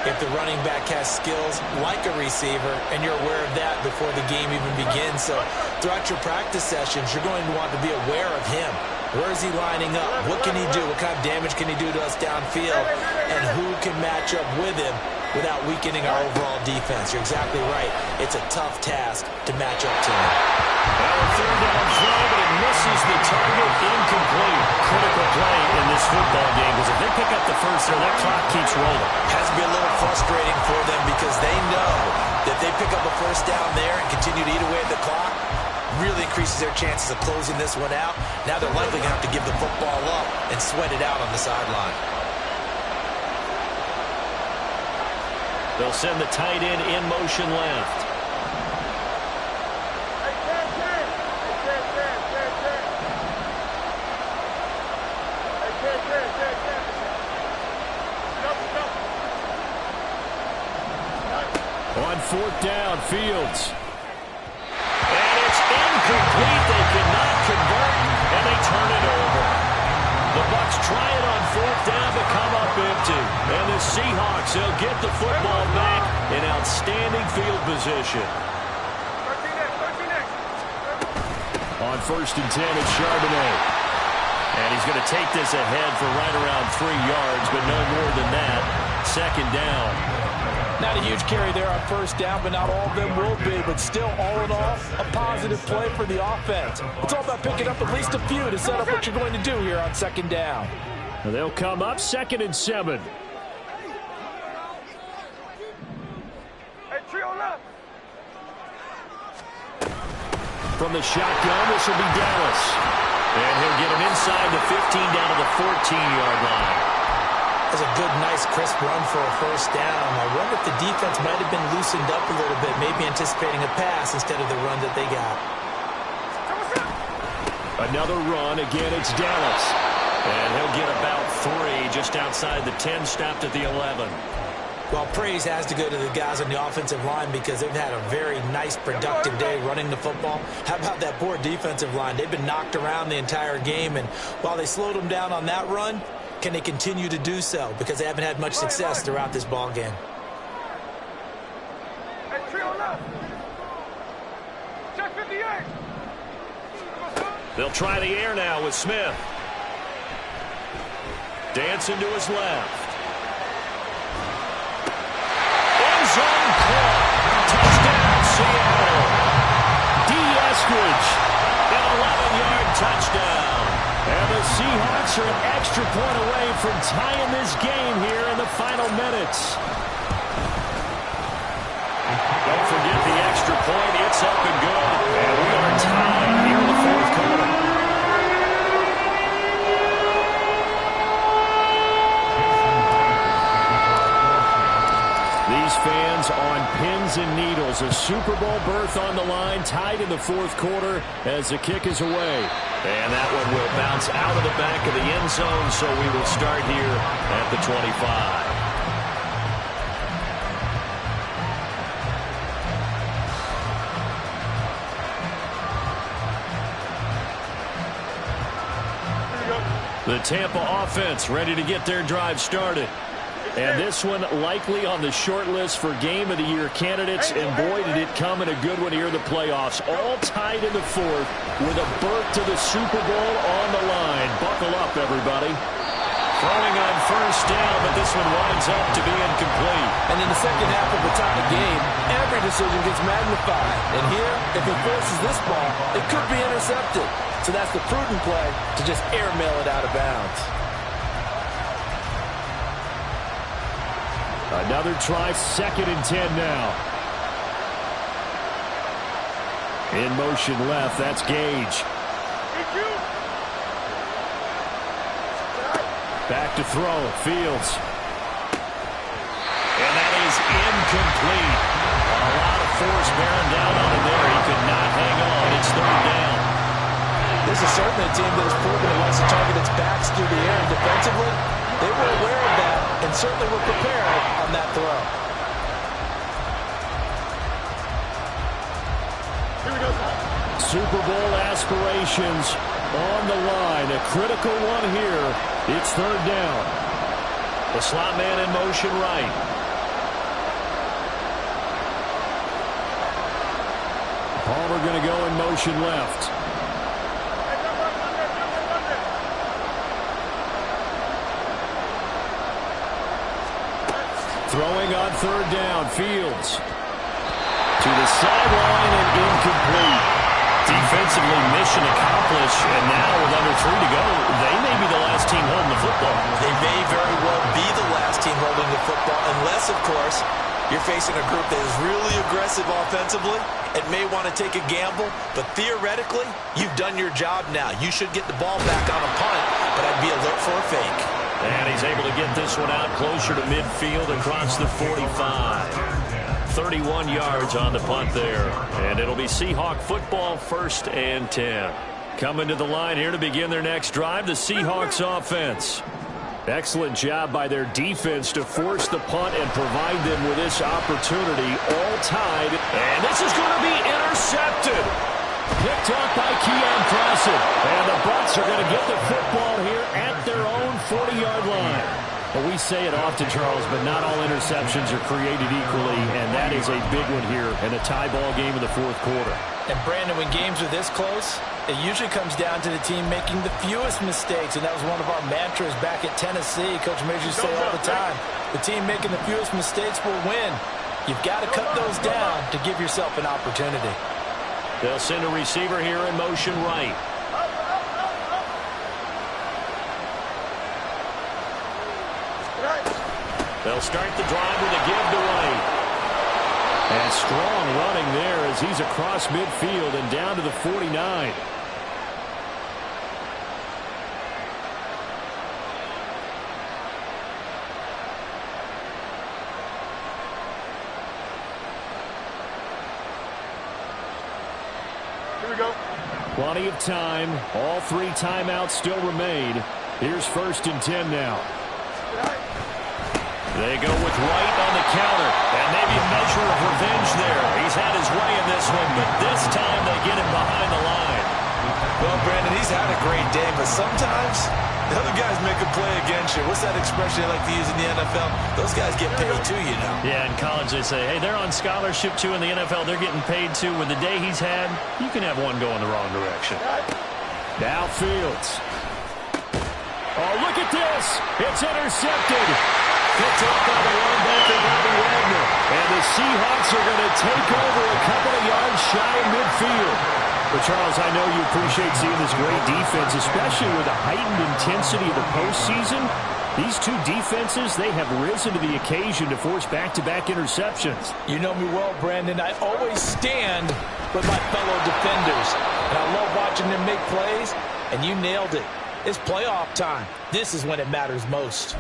if the running back has skills like a receiver, and you're aware of that before the game even begins. So throughout your practice sessions, you're going to want to be aware of him. Where is he lining up? What can he do? What kind of damage can he do to us downfield? And who can match up with him without weakening our overall defense? You're exactly right. It's a tough task to match up to him. Well, a third down throw, but it misses the target. Incomplete. Critical play in this football game, because if they pick up the first there, that clock keeps rolling. Has to be a little frustrating for them, because they know that they pick up a first down there and continue to eat away at the clock, really increases their chances of closing this one out. Now they're likely going to have to give the football up and sweat it out on the sideline. They'll send the tight end in motion left. On fourth down, Fields. And it's incomplete. They cannot convert, and they turn it over. The Bucs try it on fourth down, but come up empty. And the Seahawks, they'll get the football back in outstanding field position. On first and 10, it's Charbonnet. And he's going to take this ahead for right around 3 yards, but no more than that. Second down. Not a huge carry there on first down, but not all of them will be. But still, all in all, a positive play for the offense. It's all about picking up at least a few to set up what you're going to do here on second down. They'll come up 2nd and 7. From the shotgun, this will be Dallas. And he'll get him inside the 15 down to the 14-yard line. That's a good, nice, crisp run for a first down. I wonder if the defense might have been loosened up a little bit, maybe anticipating a pass instead of the run that they got. Another run. Again, it's Dallas. And he'll get about 3 just outside the 10, stopped at the 11. Well, praise has to go to the guys on the offensive line, because they've had a very nice, productive day running the football. How about that poor defensive line? They've been knocked around the entire game, and while they slowed them down on that run, can they continue to do so? Because they haven't had much success throughout this ball game. They'll try the air now with Smith. Dancing to his left. End zone caught. Touchdown, Seattle. D. Eskridge. An 11-yard touchdown. And the Seahawks are an extra point away from tying this game here in the final minutes. Don't forget the extra point. It's up and good. And we are tied here in the fourth quarter. These fans on pins and needles. A Super Bowl berth on the line, tied in the fourth quarter as the kick is away. And that one will bounce out of the back of the end zone, so we will start here at the 25. The Tampa offense ready to get their drive started. And this one likely on the short list for Game of the Year candidates. And boy, did it come in a good one here in the playoffs. All tied in the fourth with a berth to the Super Bowl on the line. Buckle up, everybody. Throwing on first down, but this one winds up to be incomplete. And in the second half of the tie game, every decision gets magnified. And here, if he forces this ball, it could be intercepted. So that's the prudent play to just airmail it out of bounds. Another try, 2nd and 10 now. In motion left, that's Gage. Back to throw, Fields. And that is incomplete. A lot of force bearing down on him there. this is certainly a team that has proven it wants to target its backs through the air, and defensively, they were aware of that and certainly were prepared on that throw. Here we go. Super Bowl aspirations on the line. A critical one here. It's third down. The slot man in motion right. Palmer going to go in motion left. Throwing on third down. Fields to the sideline and incomplete. Defensively, mission accomplished, and now with under 3 to go, they may be the last team holding the football. They may very well be the last team holding the football, unless, of course, you're facing a group that is really aggressive offensively and may want to take a gamble, but theoretically, you've done your job now. You should get the ball back on a punt, but I'd be alert for a fake. And he's able to get this one out closer to midfield across the 45. 31 yards on the punt there. And it'll be Seahawk football, 1st and 10. Coming to the line here to begin their next drive, the Seahawks offense. Excellent job by their defense to force the punt and provide them with this opportunity, all tied. And this is going to be intercepted. Picked off by Keon Crossen. And the Bucs are going to get the football here at their own 40-yard line. Well, we say it often, Charles, but not all interceptions are created equally, and that is a big one here in a tie ball game in the 4th quarter. And, Brandon, when games are this close, it usually comes down to the team making the fewest mistakes, and that was one of our mantras back at Tennessee. Coach Major used to say all the time, the team making the fewest mistakes will win. You've got to cut those down to give yourself an opportunity. They'll send a receiver here in motion right. They'll start the drive with a give to right. And strong running there as he's across midfield and down to the 49. Here we go. Plenty of time. All 3 timeouts still remain. Here's 1st and 10 now. They go with Wright on the counter, and maybe a measure of revenge there. He's had his way in this one, but this time they get him behind the line. Well, Brandon, he's had a great day, but sometimes the other guys make a play against you. What's that expression they like to use in the NFL? Those guys get paid too, you know. Yeah, in college they say, hey, they're on scholarship too. In the NFL, they're getting paid too. With the day he's had, you can have one go in the wrong direction. Now Fields. Oh, look at this. It's intercepted. Picked up by the linebacker, Bobby Wagner. And the Seahawks are going to take over a couple of yards shy of midfield. But, Charles, I know you appreciate seeing this great defense, especially with the heightened intensity of the postseason. These two defenses, they have risen to the occasion to force back-to-back interceptions. You know me well, Brandon. I always stand with my fellow defenders. And I love watching them make plays, and you nailed it. It's playoff time. This is when it matters most.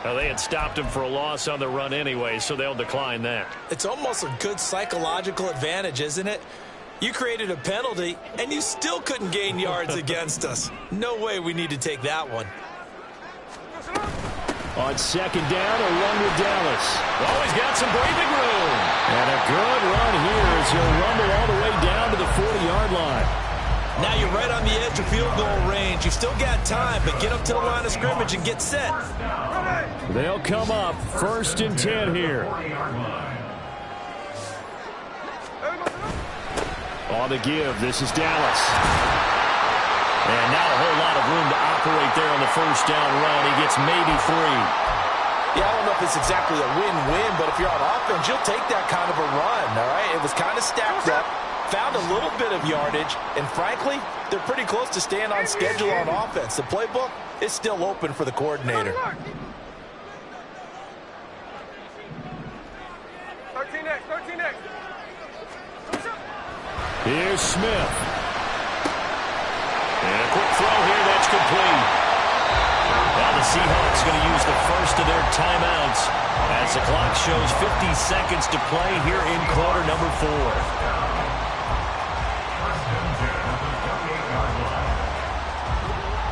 Well, they had stopped him for a loss on the run anyway, so they'll decline that. It's almost a good psychological advantage, isn't it? You created a penalty, and you still couldn't gain yards against us. No way we need to take that one. On 2nd down, a run with Dallas. Oh, he's got some breathing room. And a good run here as he'll rumble all the way down to the 40-yard line. Now you're right on the edge of field goal range. You've still got time, but get up to the line of scrimmage and get set. They'll come up 1st and 10 here. On the give, this is Dallas. And not a whole lot of room to operate there on the 1st down run. He gets maybe 3. Yeah, I don't know if it's exactly a win-win, but if you're on offense, you'll take that kind of a run, all right? It was kind of stacked up. Found a little bit of yardage, and frankly, they're pretty close to staying on schedule on offense. The playbook is still open for the coordinator. 13X. Here's Smith. And a quick throw here, that's complete. Now the Seahawks going to use the first of their timeouts as the clock shows 50 seconds to play here in quarter number 4.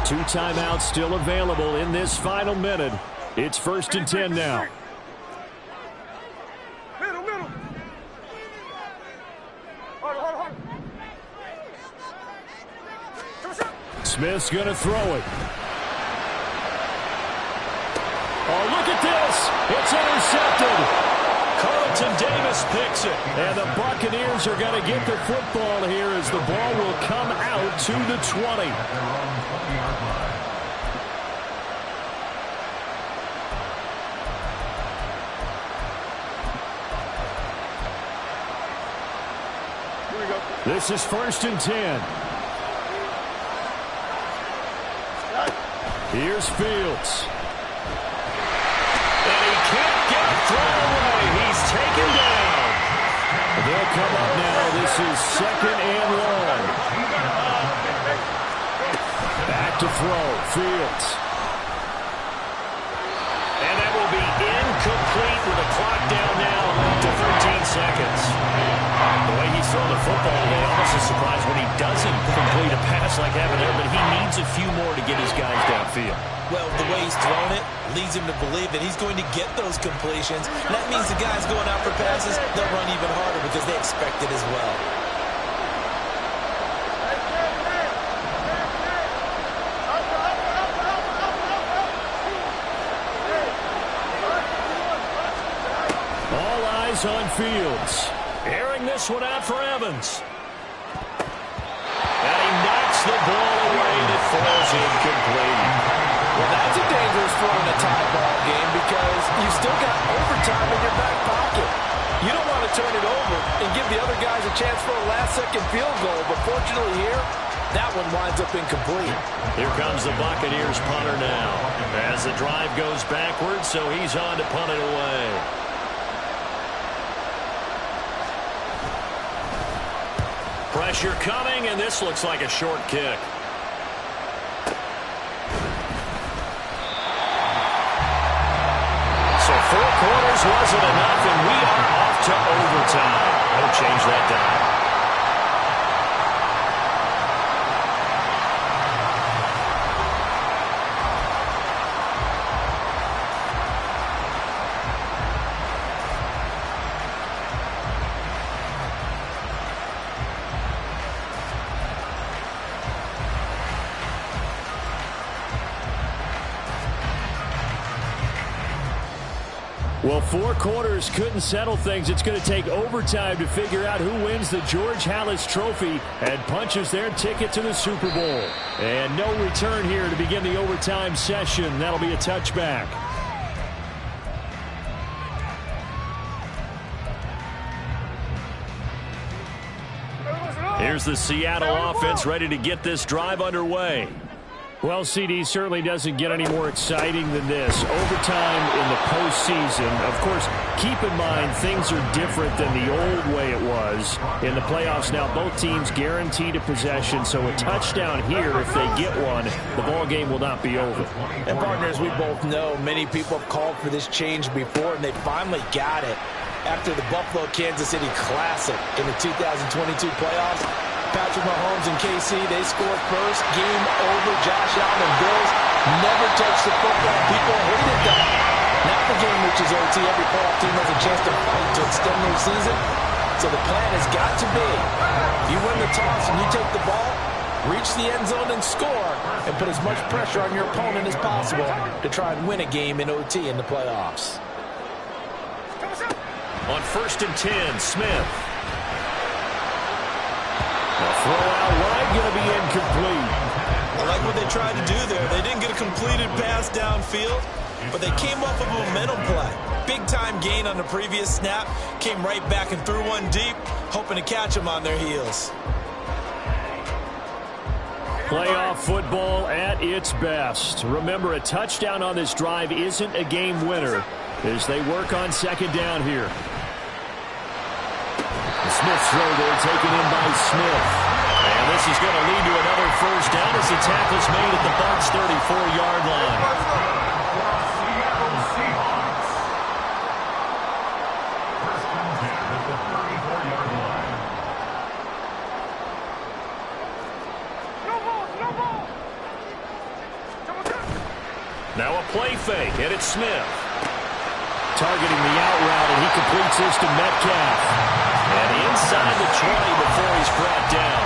2 timeouts still available in this final minute. It's 1st and 10 now. Middle. Hold. Smith's going to throw it. Oh, look at this. It's intercepted. Carlton Davis picks it. And the Buccaneers are going to get the football here as the ball will come out to the 20. Here we go. This is 1st and 10. Here's Fields. And he can't get it thrown away. He's taken down. They'll come up now. This is 2nd and 1. Back to throw. Fields. And that will be incomplete with the clock down now to 13 seconds. The way he's thrown the football today, almost a surprise when he doesn't complete a pass like having there, but he needs a few more to get his guys downfield. Well, the way he's thrown it leads him to believe that he's going to get those completions. And that means the guys going out for passes, they'll run even harder because they expect it as well. All eyes on Fields. Airing this one out for Evans. And he knocks the ball away and it falls incomplete. Well, that's a dangerous throw in a tie ball game because you still got overtime in your back pocket. You don't want to turn it over and give the other guys a chance for a last-second field goal, but fortunately here, that one winds up incomplete. Here comes the Buccaneers punter now. As the drive goes backwards, so he's on to punt it away. Pressure coming, and this looks like a short kick. So 4 quarters wasn't enough, and we are off to overtime. Don't change that dial. Well, 4 quarters couldn't settle things. It's going to take overtime to figure out who wins the George Halas Trophy and punches their ticket to the Super Bowl. And no return here to begin the overtime session. That'll be a touchback. Here's the Seattle offense ready to get this drive underway. Well, CD certainly doesn't get any more exciting than this. Overtime in the postseason. Of course, keep in mind things are different than the old way it was. In the playoffs now, both teams guaranteed a possession, so a touchdown here, if they get one, the ball game will not be over. And partners, we both know many people have called for this change before, and they finally got it. After the Buffalo-Kansas City Classic in the 2022 playoffs, Patrick Mahomes and KC, they scored first. Game over. Josh Allen and Bills never touched the football. People hated that. Now the game reaches OT. Every playoff team has a chance to fight to extend their season. So the plan has got to be, you win the toss and you take the ball, reach the end zone and score, and put as much pressure on your opponent as possible to try and win a game in OT in the playoffs. On 1st and 10, Smith. The throw out wide going to be incomplete. I like what they tried to do there. They didn't get a completed pass downfield, but they came off of a momentum play. Big-time gain on the previous snap. Came right back and threw one deep, hoping to catch them on their heels. Playoff football at its best. Remember, a touchdown on this drive isn't a game winner as they work on 2nd down here. The Smith throw there taken in by Smith. And this is going to lead to another 1st down as the tackle's made at the Bucs' 34-yard line. Now a play fake, and it's Smith. Targeting the out route, and he completes this to Metcalf. And inside the 20 before he's brought down.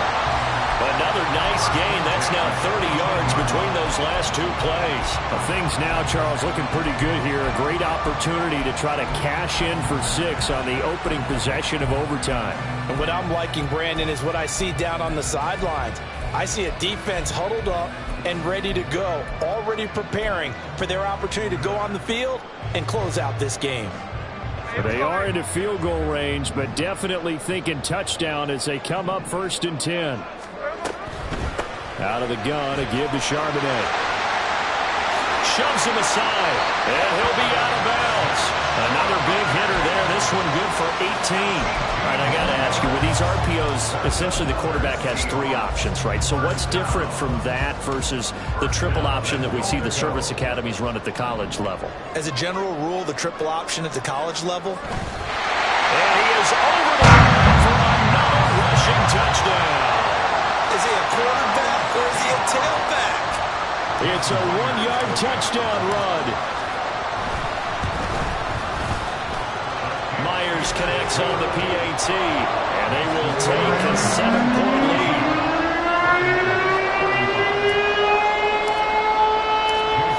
Another nice gain. That's now 30 yards between those last two plays. Things now, Charles, looking pretty good here. A great opportunity to try to cash in for 6 on the opening possession of overtime. And what I'm liking, Brandon, is what I see down on the sidelines. I see a defense huddled up and ready to go, already preparing for their opportunity to go on the field and close out this game. They are into field goal range, but definitely thinking touchdown as they come up 1st and 10. Out of the gun, a give to Charbonnet. Shoves him aside, and he'll be out of bounds. Another big hitter there. This one good for 18. All right, I got to ask you, with these RPOs, essentially the quarterback has 3 options, right? So what's different from that versus the triple option that we see the service academies run at the college level? As a general rule, the triple option at the college level. And he is over the line for another rushing touchdown. Is he a quarterback or is he a tailback? It's a 1-yard touchdown run. Myers connects on the PAT, and they will take a 7-point lead.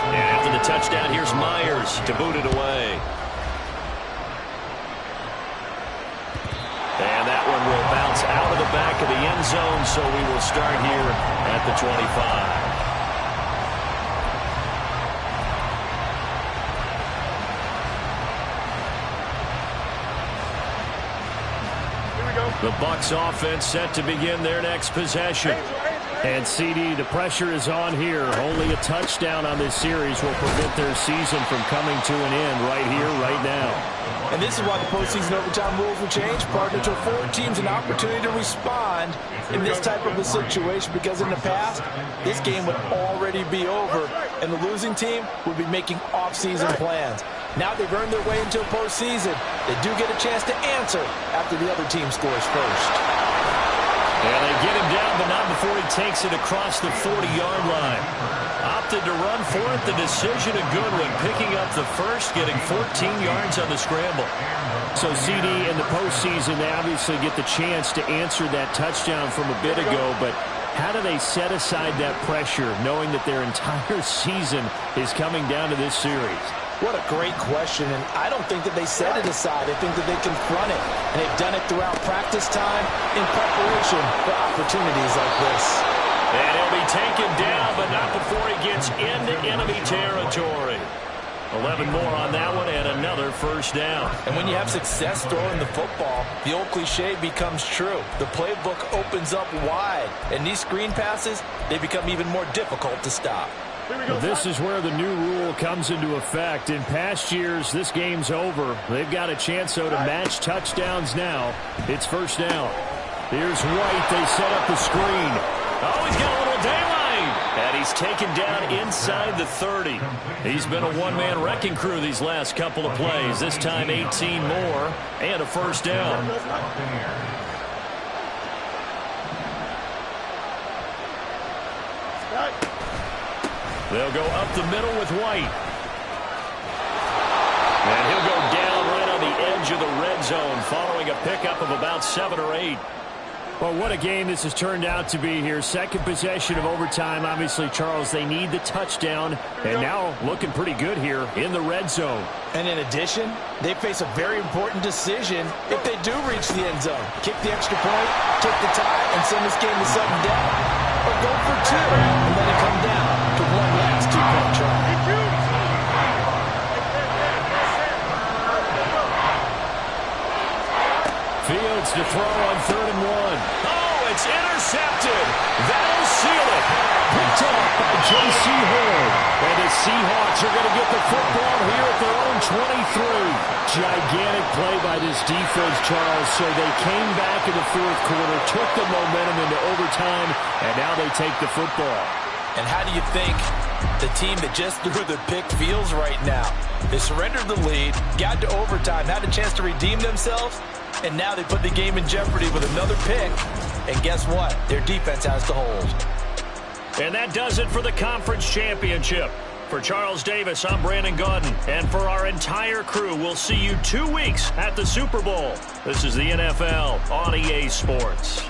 And after the touchdown, here's Myers to boot it away. And that one will bounce out of the back of the end zone, so we will start here at the 25. The Bucs offense set to begin their next possession. And CD, the pressure is on here. Only a touchdown on this series will prevent their season from coming to an end right here, right now. And this is why the postseason overtime rules will change, partner, to afford teams an opportunity to respond in this type of a situation, because in the past, this game would already be over, and the losing team would be making off-season plans. Now they've earned their way into a postseason. They do get a chance to answer after the other team scores first. And they get him down, but not before he takes it across the 40-yard line. Opted to run for it. The decision a good one. Picking up the first, getting 14 yards on the scramble. So CD, in the postseason, they obviously get the chance to answer that touchdown from a bit ago, but how do they set aside that pressure, knowing that their entire season is coming down to this series? What a great question, and I don't think that they set it aside. I think that they confront it, and they've done it throughout practice time in preparation for opportunities like this. And he'll be taken down, but not before he gets into enemy territory. 11 more on that one, and another first down. And when you have success throwing the football, the old cliche becomes true. The playbook opens up wide, and these screen passes, they become even more difficult to stop. Well, this is where the new rule comes into effect. In past years, this game's over. They've got a chance, though, to match touchdowns now. It's first down. Here's White. They set up the screen. Oh, he's got a little daylight. And he's taken down inside the 30. He's been a one-man wrecking crew these last couple of plays. This time 18 more and a first down. They'll go up the middle with White. And he'll go down right on the edge of the red zone following a pickup of about 7 or 8. Well, what a game this has turned out to be here. Second possession of overtime. Obviously, Charles, they need the touchdown. And now looking pretty good here in the red zone. And in addition, they face a very important decision if they do reach the end zone. Kick the extra point, take the tie, and send this game to sudden death. Or go for 2 and let it come down to one last 2-point try. Fields to throw on 3rd and 1. Oh, it's intercepted. That'll seal it. Picked off by J.C. Horn. And the Seahawks are going to get the football here at their own 23. Gigantic play by this defense, Charles. So they came back in the 4th quarter, took the momentum into overtime, and now they take the football. And how do you think the team that just threw the pick feels right now? They surrendered the lead, got to overtime, had a chance to redeem themselves, and now they put the game in jeopardy with another pick. And guess what? Their defense has to hold. And that does it for the conference championship. For Charles Davis, I'm Brandon Gaudin. And for our entire crew, we'll see you 2 weeks at the Super Bowl. This is the NFL on EA Sports.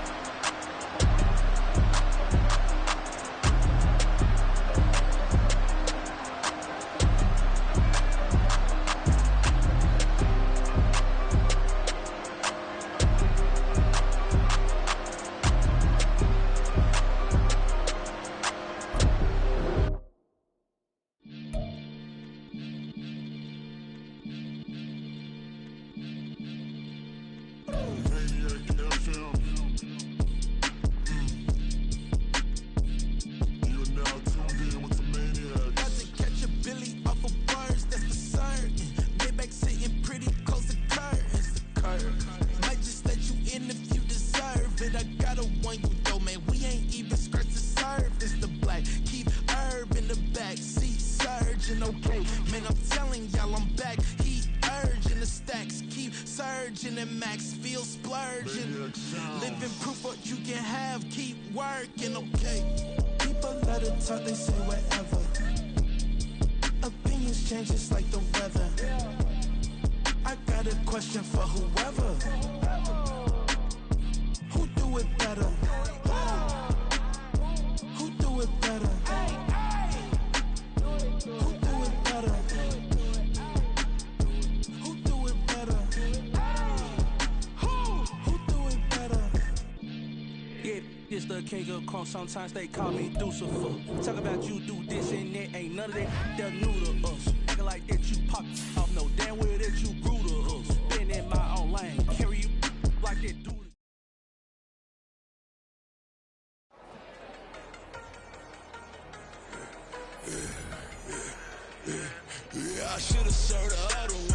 Sometimes they call me Deucifer. Talk about you do this and that, ain't none of that. They're new to us. Acting like that you pop off, no damn well that you grew to us. Been in my own lane, carry you like that dude. I should've served the other one.